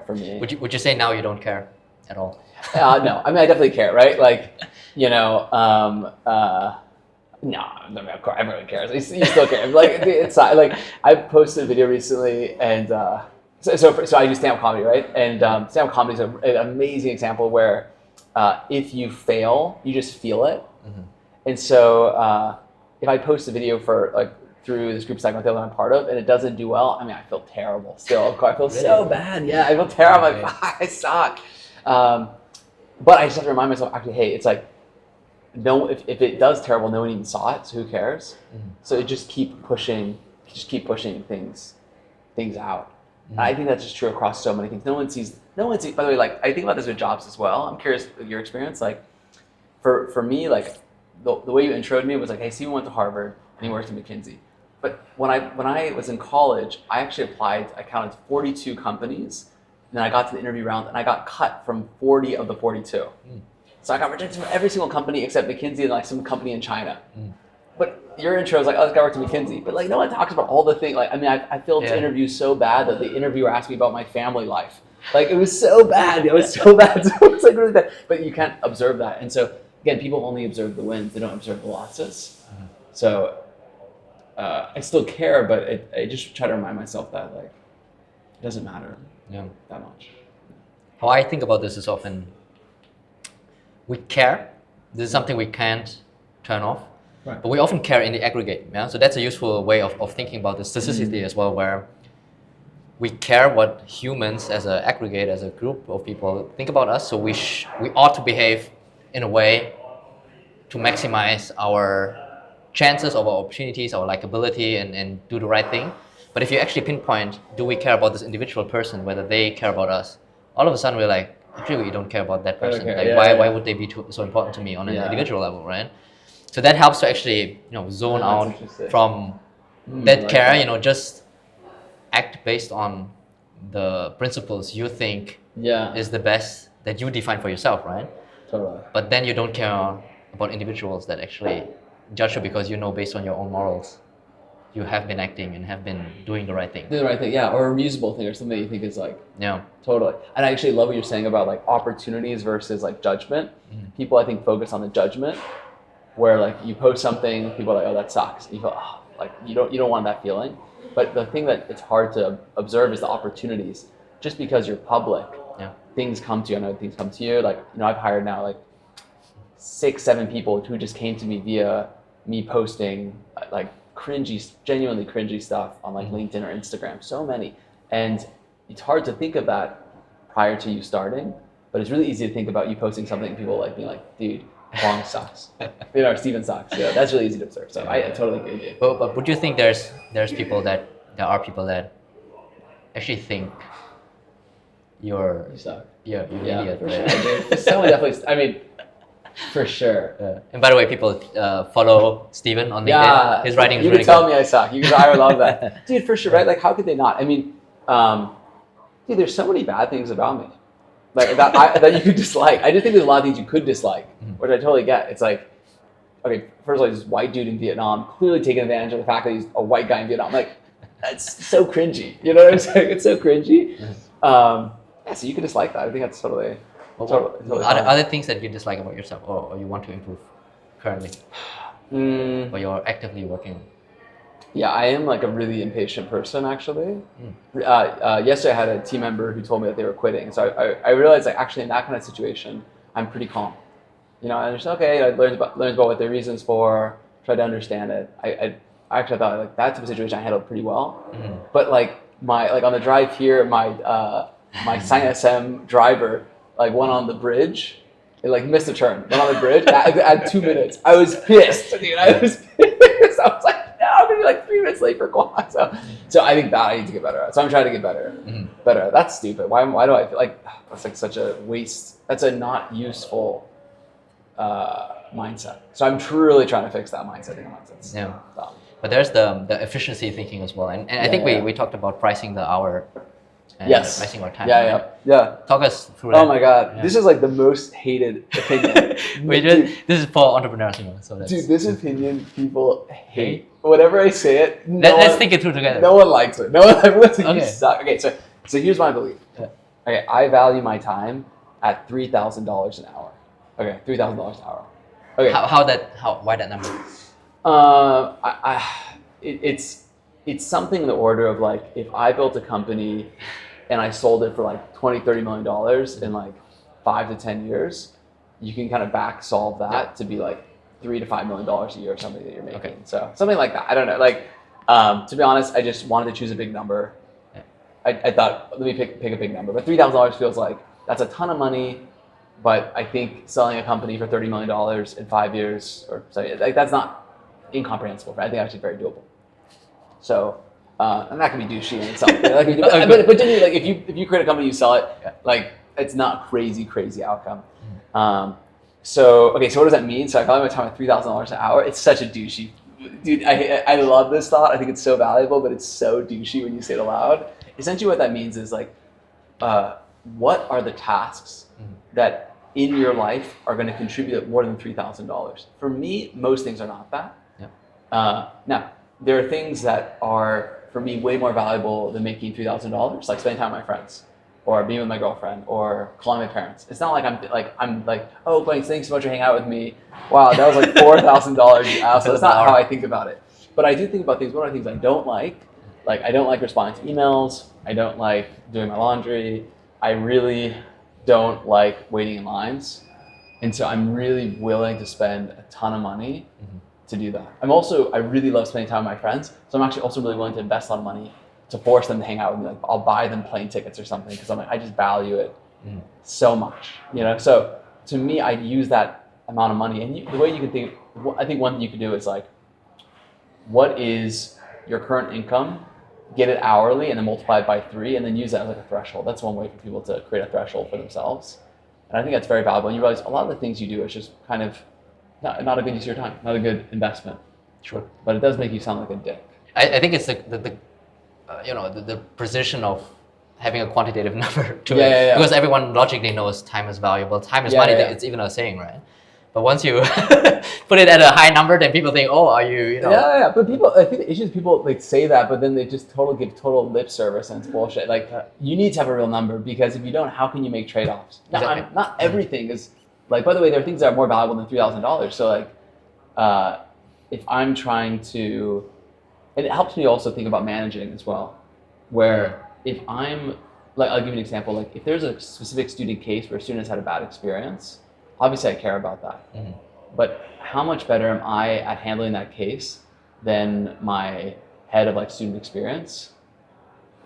for me. Would you say now you don't care at all? No, I mean I definitely care, right? Like no, of course everyone cares. You still care. Like it's like I posted a video recently, and so I do stand-up comedy, right? And stand-up comedy is an amazing example where if you fail, you just feel it. And so if I post a video for like through this group Saigon that I'm part of, and it doesn't do well, I mean I feel terrible. Still, of course, I feel so bad. Yeah, I feel terrible. I'm like, I suck. But I just have to remind myself, actually, hey, it's like. No, if it does terrible, no one even saw it, so who cares? So just keep pushing things out. And I think that's just true across so many things. No one sees. By the way, like I think about this with jobs as well. I'm curious of your experience. Like, for me, like the way you introed me was like, hey, Stephen went to Harvard and he worked at McKinsey. But when I was in college, I actually applied. I counted 42 companies, and then I got to the interview round, and I got cut from 40 of the 42. So I got rejected from every single company except McKinsey and like some company in China. But your intro was like, oh, this guy worked at McKinsey. But like no one talks about all the things. Like I mean, I filled interviews so bad that the interviewer asked me about my family life. Like it was so bad. It was so bad. So it was like really bad. But you can't observe that. And so again, people only observe the wins. They don't observe the losses. So I still care, but I just try to remind myself that like It doesn't matter that much. How I think about this is often we care. This is something we can't turn off. Right. But we often care in the aggregate. Yeah? So that's a useful way of thinking about this statistically as well, where we care what humans as an aggregate, as a group of people think about us. So we ought to behave in a way to maximize our chances of our opportunities, our likability, and do the right thing. But if you actually pinpoint, do we care about this individual person, whether they care about us? All of a sudden we're like, actually we don't care about that person. Okay. Like why would they be so important to me on an individual level, right? So that helps to actually zone out from that care. That. Just act based on the principles you think is the best that you define for yourself, right? Totally. But then you don't care about individuals that actually judge you because based on your own morals, you have been acting and have been doing the right thing. Do the right thing, or a reusable thing or something that you think is like, totally. And I actually love what you're saying about like opportunities versus like judgment. Mm-hmm. People I think focus on the judgment, where like you post something, people are like, oh, that sucks. And you feel, like you don't want that feeling. But the thing that it's hard to observe is the opportunities. Just because you're public, things come to you. I know things come to you. Like, I've hired now like 6-7 people who just came to me via me posting like genuinely cringy stuff on like LinkedIn or Instagram. So many. And it's hard to think of that prior to you starting, but it's really easy to think about you posting something and people like being like, dude, Huang sucks. Or Stephen sucks. That's really easy to observe. So I totally agree with you. But would you think there are people that actually think you suck? You're an idiot. For sure. Someone definitely. I mean, for sure. And by the way, people follow Stephen on LinkedIn. His writing is really good. You can tell me I suck. I love that, dude. For sure, right? Like, how could they not? I mean, dude, there's so many bad things about me, like that you could dislike. I just think there's a lot of things you could dislike, which I totally get. It's like, okay, first of all, this white dude in Vietnam clearly taking advantage of the fact that he's a white guy in Vietnam. Like, that's so cringy. You know what I'm saying? It's so cringy. So you could dislike that. I think that's totally. Totally are there things that you dislike about yourself or you want to improve currently? Or you're actively working? Yeah, I am like a really impatient person actually. Yesterday I had a team member who told me that they were quitting. So I realized like actually in that kind of situation, I'm pretty calm. I understand, I learned about what their reasons for, try to understand it. I actually thought like that type of situation I handled pretty well. But like on the drive here, my Saigon SM driver like went on the bridge, it like missed a turn, went on the bridge at 2 minutes. I was pissed, dude. I was like, no, I'm gonna be like 3 minutes late for Guam. So I think that I need to get better at. So I'm trying to get better. Better. That's stupid. Why do I feel like that's like such a waste? That's a not useful mindset. So I'm truly trying to fix that mindset. But there's the efficiency thinking as well, and I think we talked about pricing the hour. And pricing our time. Yeah. Talk us through that. Oh my God, this is like the most hated opinion. This is for entrepreneurs, So dude, this opinion people hate. Whenever I say it, let's think it through together. No one likes it. No one. Everyone thinks you suck. Okay, so here's my belief. Okay, I value my time at $3,000 an hour. Okay, $3,000 an hour. Okay. Why that number? It's something in the order of like if I built a company and I sold it for like $20-30 million in like 5 to 10 years, you can kind of back solve that to be like $3 to $5 million a year or something that you're making. Okay. So something like that. I don't know. Like to be honest, I just wanted to choose a big number. I thought let me pick a big number, but $3,000 feels like that's a ton of money. But I think selling a company for $30 million in 5 years or so, like that's not incomprehensible. Right? I think actually very doable. So, and that can be douchey in itself. But generally, like if you create a company, you sell it, like it's not crazy outcome. So what does that mean? So I value my time at $3,000 an hour. It's such a douchey, dude. I love this thought. I think it's so valuable, but it's so douchey when you say it aloud. Essentially, what that means is like, what are the tasks that in your life are going to contribute more than $3,000? For me, most things are not that. Now, there are things that are, for me, way more valuable than making $3,000, like spending time with my friends, or being with my girlfriend, or calling my parents. It's not like I'm like, oh, Blaine, thanks so much for hanging out with me. Wow, that was like $4,000 you asked. So that's not how I think about it. But I do think about things. One of the things I don't like Like, I don't like responding to emails. I don't like doing my laundry. I really don't like waiting in lines. And so I'm really willing to spend a ton of money to do that. I really love spending time with my friends. So I'm actually also really willing to invest a lot of money to force them to hang out with me. Like, I'll buy them plane tickets or something because I'm like, I just value it so much, you know? So to me, I use that amount of money. And the way you can think, I think one thing you can do is like, what is your current income? Get it hourly and then multiply it by 3 and then use that as like a threshold. That's one way for people to create a threshold for themselves. And I think that's very valuable. And you realize a lot of the things you do is just kind of not a good use of your time, not a good investment. Sure. But it does make you sound like a dick. I think it's the precision of having a quantitative number to it. Yeah. Because everyone logically knows time is valuable. Time is money. It's even a saying, right? But once you put it at a high number, then people think, oh, are you know? Yeah. But I think the issue is people like say that, but then they just give total lip service and it's bullshit. Like you need to have a real number because if you don't, how can you make trade-offs? Now, Exactly. Not everything is like. By the way, there are things that are more valuable than $3,000. So like, if I'm trying to, and it helps me also think about managing as well. Where if I'm like, I'll give you an example. Like if there's a specific student case where a student has had a bad experience. Obviously, I care about that. But how much better am I at handling that case than my head of like student experience?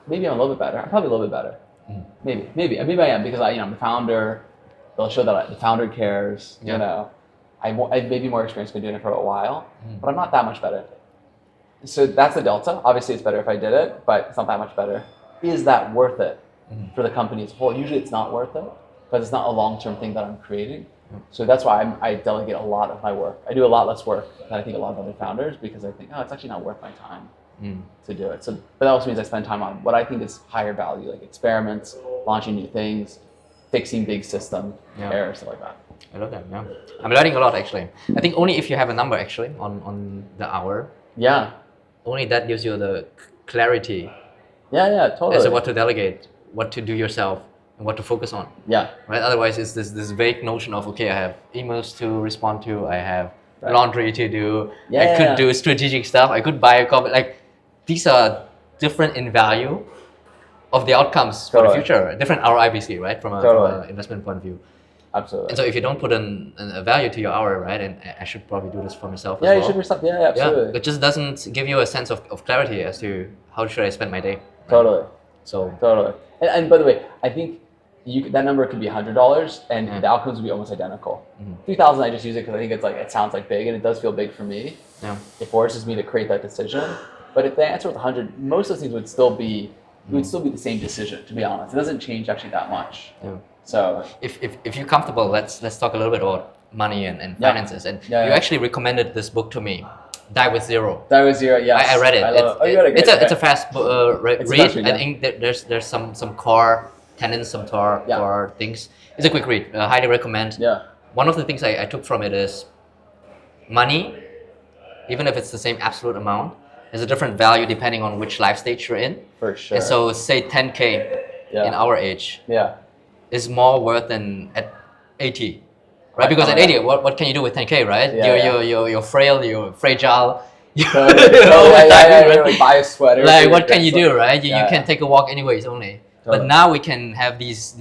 Maybe I'm a little bit better. I'm probably a little bit better. Maybe I am because I'm the founder. They'll show that the founder cares. You know, I may be more experienced, been doing it for a while, but I'm not that much better. So that's the delta. Obviously, it's better if I did it, but it's not that much better. Is that worth it for the company as a whole? Usually, it's not worth it because it's not a long-term thing that I'm creating. So that's why I delegate a lot of my work. I do a lot less work than I think a lot of other founders because I think, it's actually not worth my time to do it. So, but that also means I spend time on what I think is higher value, like experiments, launching new things, fixing big system errors, stuff like that. I love that. Yeah, I'm learning a lot actually. I think only if you have a number actually on the hour. Yeah. Only that gives you the clarity. Yeah, totally. As to what to delegate, what to do yourself. And what to focus on. Yeah. Right. Otherwise, it's this vague notion of I have emails to respond to, I have laundry to do, I could do strategic stuff, I could buy a coffee. Like these are different in value of the outcomes for the future. Different ROI basically, right? From an investment point of view. Absolutely. And so if you don't put a value to your hour, right? And I should probably do this for myself as well. Yeah, you should yourself. Yeah, absolutely. Yeah, it just doesn't give you a sense of clarity as to how should I spend my day. Right? Totally. So totally. And by the way, I think that number could be $100 and the outcomes would be almost identical. 3,000, I just use it because I think it's like, it sounds like big and it does feel big for me. Yeah. It forces me to create that decision. But if the answer was 100, most of those things would still be the same decision, to be honest. It doesn't change actually that much. Yeah. So if you're comfortable, let's talk a little bit about money and finances. And you actually recommended this book to me, Die with Zero. Die with Zero, yes. I read it. You read it. It's a fast read. I think that there's some core tenets, some core things. It's a quick read. Highly recommend. Yeah. One of the things I took from it is money, even if it's the same absolute amount, has a different value depending on which life stage you're in. For sure. And so say 10K in our age is more worth than at 80. Right? Because at 80, what can you do with 10K, right? You're frail, you're fragile. Like buy a sweater. Like what can you do, right? You can take a walk anyways only. But now we can have these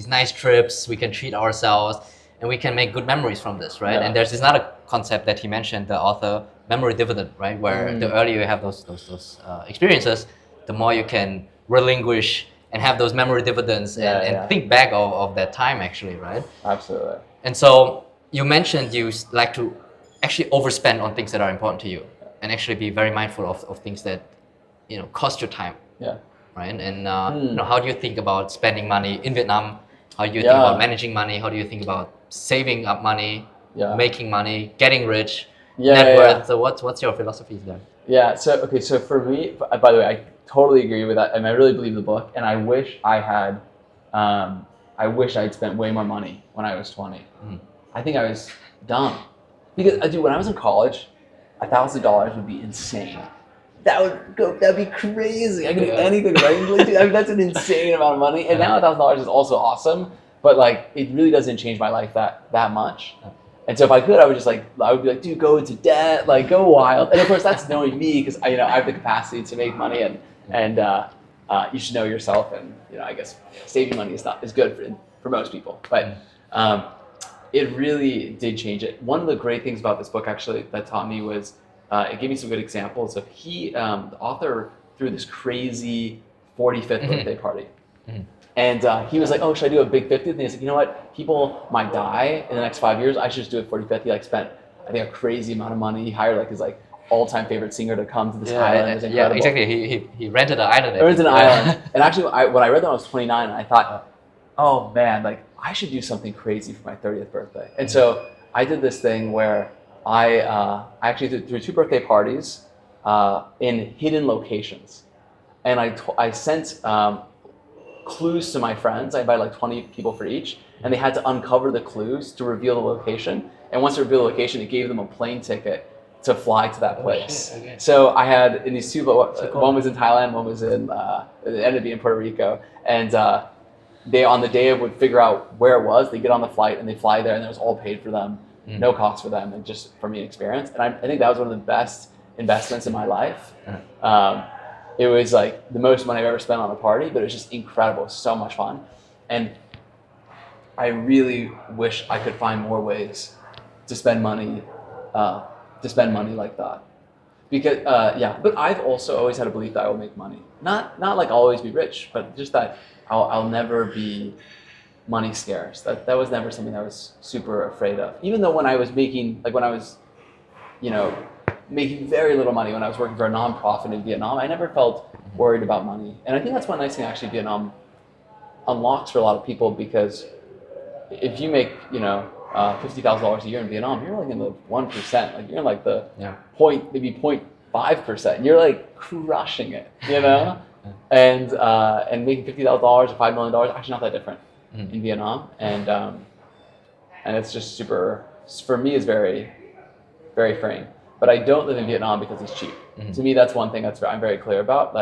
nice trips, we can treat ourselves, and we can make good memories from this, right? And there's this another concept that he mentioned, the author, memory dividend, right? Where the earlier you have those experiences, the more you can relinquish and have those memory dividends and think back of that time actually, right? Absolutely. And so you mentioned you like to actually overspend on things that are important to you and actually be very mindful of things that, cost your time. Yeah. Right? And how do you think about spending money in Vietnam? How do you think about managing money? How do you think about saving up money, making money, getting rich, net worth? So what's your philosophies there? Yeah. So for me, by the way, I totally agree with that, and I really believe the book. And I wish I had, I'd spent way more money when I was 20. I think I was dumb because when I was in college, $1,000 would be insane. That'd be crazy. I could do anything, right? That's an insane amount of money. And now $1,000 is also awesome, but like it really doesn't change my life that much. And so if I could, I would be like, dude, go into debt, like go wild. And of course, that's knowing me because I have the capacity to make money, and you should know yourself. And I guess saving money is good for most people, but it really did change it. One of the great things about this book actually that taught me was it gave me some good examples of the author threw this crazy 45th birthday party. And he was like, oh, should I do a big 50th? And he's like, you know what? People might die in the next 5 years. I should just do a 45th. He spent, I think, a crazy amount of money. He hired his all-time favorite singer to come to this island. It was incredible. Yeah, exactly. He rented an island. Rented an island. And actually, when I read that when I was 29, I thought, oh man, I should do something crazy for my 30th birthday. And so I did this thing where I actually threw 2 birthday parties in hidden locations. And I sent clues to my friends. I invited 20 people for each, and they had to uncover the clues to reveal the location. And once they revealed the location, it gave them a plane ticket to fly to that place. Okay. So I had in these 2, one was in Thailand, one was it ended up being in Puerto Rico, and they on the day would figure out where it was. They get on the flight and they fly there, and it was all paid for them, no cost for them, and just for me experience. And I think that was one of the best investments in my life. It was the most money I've ever spent on a party, but it was just incredible. It was so much fun. And I really wish I could find more ways to spend money like that. Because, but I've also always had a belief that I will make money. Not I'll always be rich, but just that I'll never be money scarce. That was never something I was super afraid of. Even though when I was making, making very little money when I was working for a nonprofit in Vietnam, I never felt worried about money. And I think that's one nice thing actually Vietnam unlocks for a lot of people, because if you make, $50,000 a year in Vietnam, you're in the 1%. You're in the maybe 0.5%. You're crushing it, and making $50,000 or $5 million actually not that different in Vietnam. And it's just super, for me, is very, very freeing. But I don't live in Vietnam because it's cheap. To me, that's one thing I'm very clear about.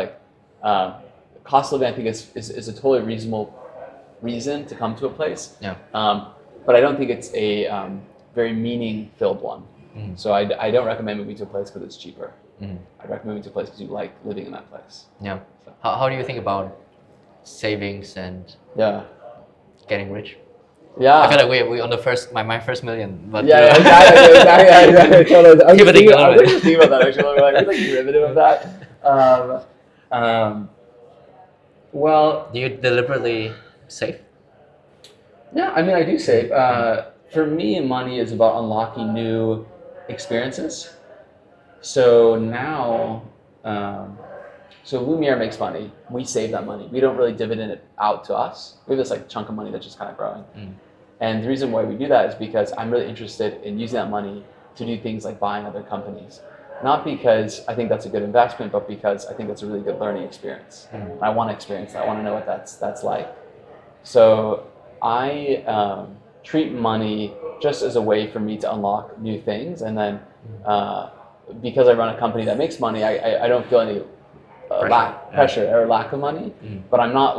Cost of living, I think, is a totally reasonable reason to come to a place. But I don't think it's a very meaning-filled one. So I don't recommend moving to a place because it's cheaper. I'd recommend moving to a place because you like living in that place. Yeah. So. How do you think about savings and getting rich? Yeah. I feel like we on the first my first million, but exactly. Totally. I was Pivoting just thinking about that actually. We're derivative of that. Well, do you deliberately save? Yeah, I do save. For me, money is about unlocking new experiences. So now, Lumiere makes money. We save that money. We don't really dividend it out to us. We have this chunk of money that's just kind of growing. And the reason why we do that is because I'm really interested in using that money to do things like buying other companies. Not because I think that's a good investment, but because I think that's a really good learning experience. I want to experience that. I want to know what that's like. So I treat money just as a way for me to unlock new things. And then because I run a company that makes money, I don't feel any pressure or lack of money. But I'm not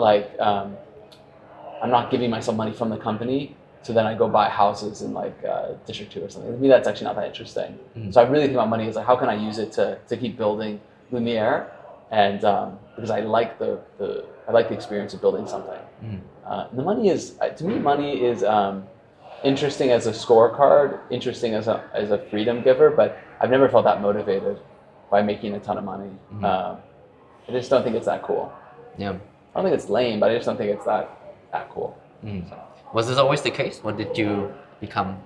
I'm not giving myself money from the company, so then I go buy houses in District 2 or something. To me, that's actually not that interesting. So I really think about money as how can I use it to keep building Lumiere, and because I like the experience of building something. The money is, to me, money is interesting as a scorecard, interesting as a freedom giver, but I've never felt that motivated by making a ton of money. I just don't think it's that cool. Yeah. I don't think it's lame, but I just don't think it's that cool. So. Was this always the case, or did you become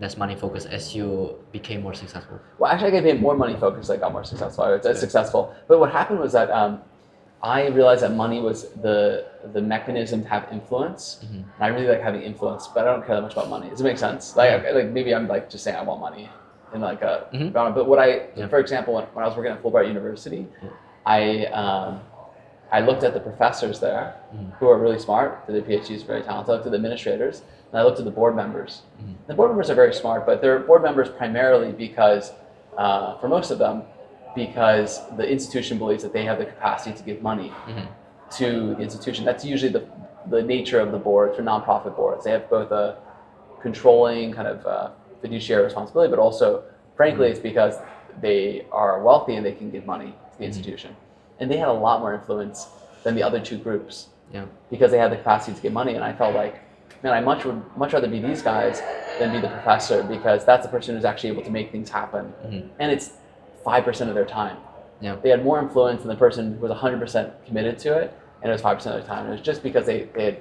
less money focused as you became more successful? Well, actually, I became more money focused as I got more successful. I was successful. But what happened was that I realized that money was the mechanism to have influence. And I really like having influence, but I don't care that much about money. Does it make sense? Maybe I'm just saying I want money in but for example, when I was working at Fulbright University, I looked at the professors there who are really smart, their PhDs very talented. I looked at the administrators, and I looked at the board members. The board members are very smart, but they're board members primarily because, for most of them, because the institution believes that they have the capacity to give money to the institution. That's usually the nature of the board for nonprofit boards. They have both a controlling kind of fiduciary responsibility, but also, frankly, it's because they are wealthy and they can give money to the institution. And they had a lot more influence than the other two groups because they had the capacity to give money. And I felt like, man, I would much rather be these guys than be the professor, because that's the person who's actually able to make things happen. And it's 5% of their time. They had more influence than the person who was 100% committed to it, and it was 5% of their time. It was just because they had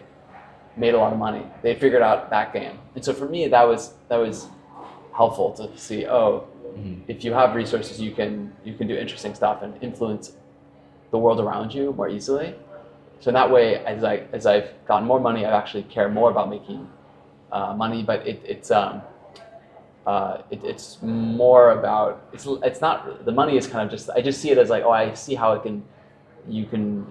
made a lot of money. They had figured out that game. And so for me, that was helpful to see, if you have resources, you can do interesting stuff and influence the world around you more easily. So in that way, as I've gotten more money, I actually care more about making money. But it's more about it's not the money is kind of just, I just see it as like, I see how you can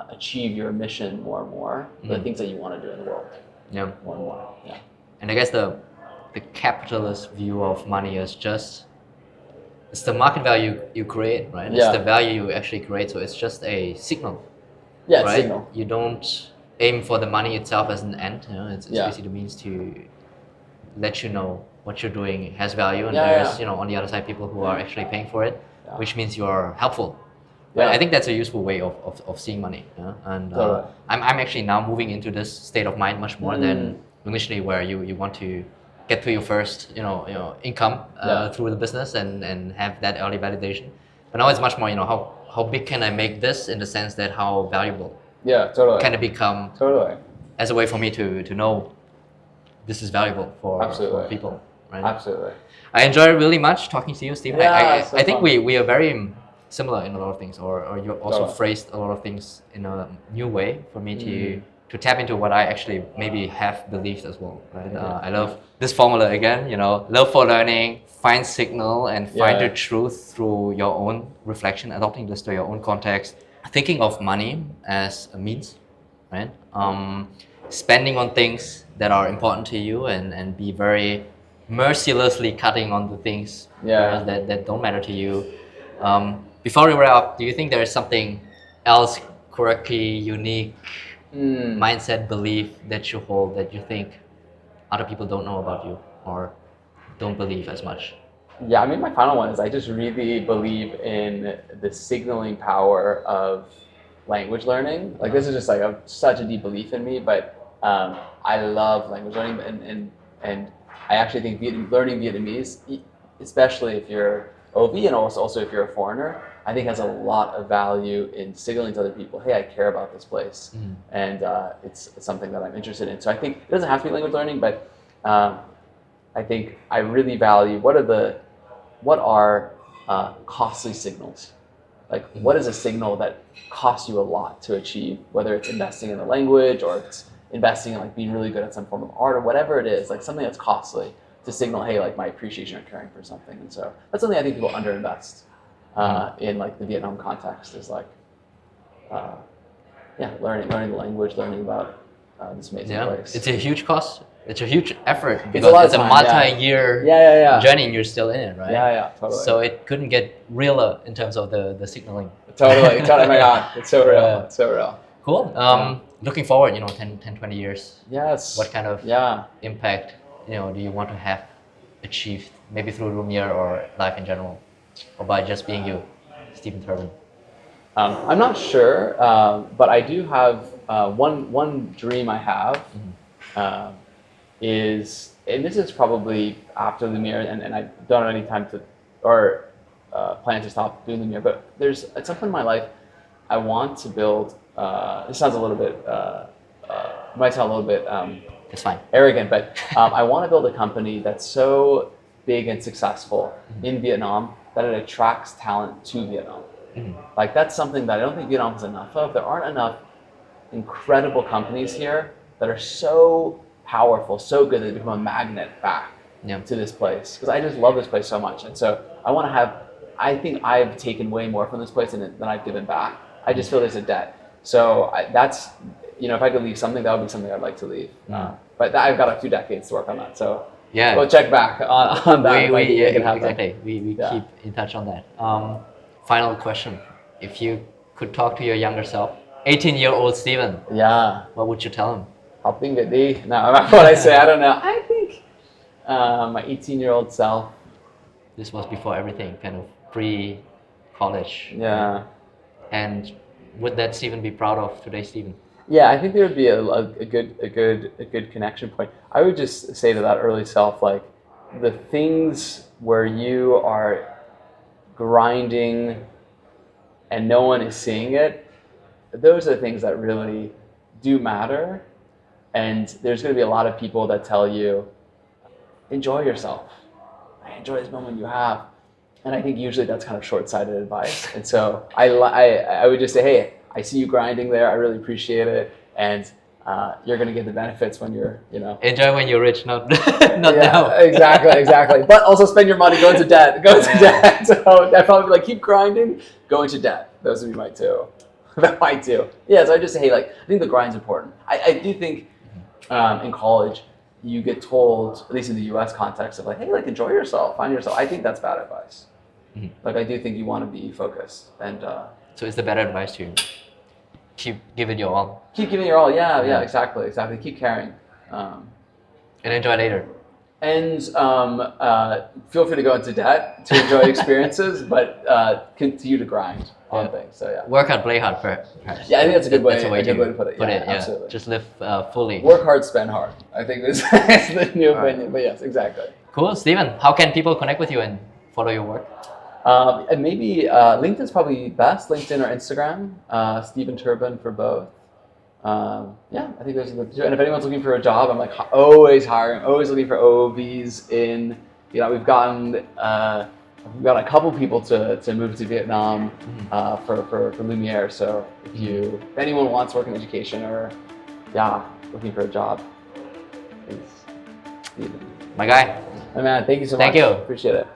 achieve your mission more and more, the things that you want to do in the world. More and more. And I guess the capitalist view of money is just, it's the market value you create, right? It's the value you actually create. So it's just a signal. Yeah, right? signal. You don't aim for the money itself as an end. It's basically the means to let you know what you're doing has value, and there's on the other side people who are actually paying for it, which means you're helpful. Right? I think that's a useful way of seeing money. And I'm actually now moving into this state of mind much more than initially, where you want to get to your first income through the business and have that early validation. But now it's much more how big can I make this, in the sense that how valuable can it become as a way for me to know this is valuable for people. Right? Absolutely. I enjoy really much talking to you, Stephen. I think fun. we are very similar in a lot of things, or you also phrased a lot of things in a new way for me to tap into what I actually maybe have believed as well. Right? I love this formula again. Love for learning, find signal, and find the truth through your own reflection, adopting this to your own context. Thinking of money as a means, right? Spending on things that are important to you, and be very mercilessly cutting on the things that don't matter to you. Before we wrap up, do you think there is something else quirky, unique, mindset, belief that you hold that you think other people don't know about you or don't believe as much? Yeah, I mean, my final one is I just really believe in the signaling power of language learning. Like, this is just like such a deep belief in me, but I love language learning, and I actually think learning Vietnamese, especially if you're OV and also if you're a foreigner, I think has a lot of value in signaling to other people, hey, I care about this place, and it's something that I'm interested in. So I think it doesn't have to be language learning, but I think I really value what are costly signals. Like, what is a signal that costs you a lot to achieve, whether it's investing in a language or it's investing in like being really good at some form of art or whatever it is, like something that's costly to signal, hey, like my appreciation or caring for something. And so that's something I think people underinvest in like the Vietnam context, is like, learning the language, learning about this amazing place. It's a huge cost. It's a huge effort, It's because a it's a multi-year journey, and you're still in it, right? Yeah, totally. So it couldn't get realer in terms of the signaling. Totally. Oh my God, it's so real. It's so real. Cool. Looking forward, 10, 20 years. Yes. What kind of impact, do you want to have achieved, maybe through Lumiere or life in general, or by just being you, Stephen Turban? I'm not sure, but I do have one dream I have. Is, and this is probably after Lumiere, and I don't have any time to, or plan to stop doing Lumiere, but at some point in my life, I want to build, this sounds a little bit, might sound a little bit it's fine. Arrogant, but I want to build a company that's so big and successful in Vietnam that it attracts talent to Vietnam. Like, that's something that I don't think Vietnam has enough of. There aren't enough incredible companies here that are so powerful, so good that they become a magnet back to this place. Because I just love this place so much. And so I think I've taken way more from this place than I've given back. I just feel there's a debt. So that's, if I could leave something, that would be something I'd like to leave. But I've got a few decades to work on that. So we'll check back on that. Exactly. We keep in touch on that. Final question. If you could talk to your younger self, 18-year-old Stephen, what would you tell him? Helping the day. No, what I say, I don't know. I think my 18-year-old self. This was before everything, kind of pre-college. Yeah. And would that Stephen be proud of today, Stephen? Yeah, I think there would be a good connection point. I would just say to that early self, like, the things where you are grinding and no one is seeing it, those are the things that really do matter. And there's going to be a lot of people that tell you, enjoy yourself. Enjoy this moment you have. And I think usually that's kind of short-sighted advice. And so I would just say, hey, I see you grinding there. I really appreciate it. And you're going to get the benefits when you're, Enjoy when you're rich, not now. Exactly. But also spend your money, go into debt. So I'd probably be like, keep grinding, go into debt. Those would be my two. My two. Yeah, so I just say, hey, like, I think the grind's important. I do think in college, you get told, at least in the US context, of like, hey, like, enjoy yourself, find yourself. I think that's bad advice. Mm-hmm. Like, I do think you want to be focused. And so it's the better advice to keep giving your all. Keep giving your all, yeah, exactly. Keep caring. And enjoy later. And feel free to go into debt to enjoy experiences, but continue to grind on things. So yeah. Work hard, play hard, perhaps. Yeah, I think that's a good way. That's a way to put it. Yeah, absolutely. Just live fully. Work hard, spend hard. I think this is the new opinion. But yes, exactly. Cool, Stephen. How can people connect with you and follow your work? And maybe LinkedIn's probably best. LinkedIn or Instagram. Stephen Turban for both. Yeah, I think those are the two. And if anyone's looking for a job, I'm like always hiring, always looking for OOVs in. We've gotten a couple people to move to Vietnam for Lumiere. So if anyone wants to work in education or looking for a job, please. My guy. My man, thank you so much. Thank you. Appreciate it.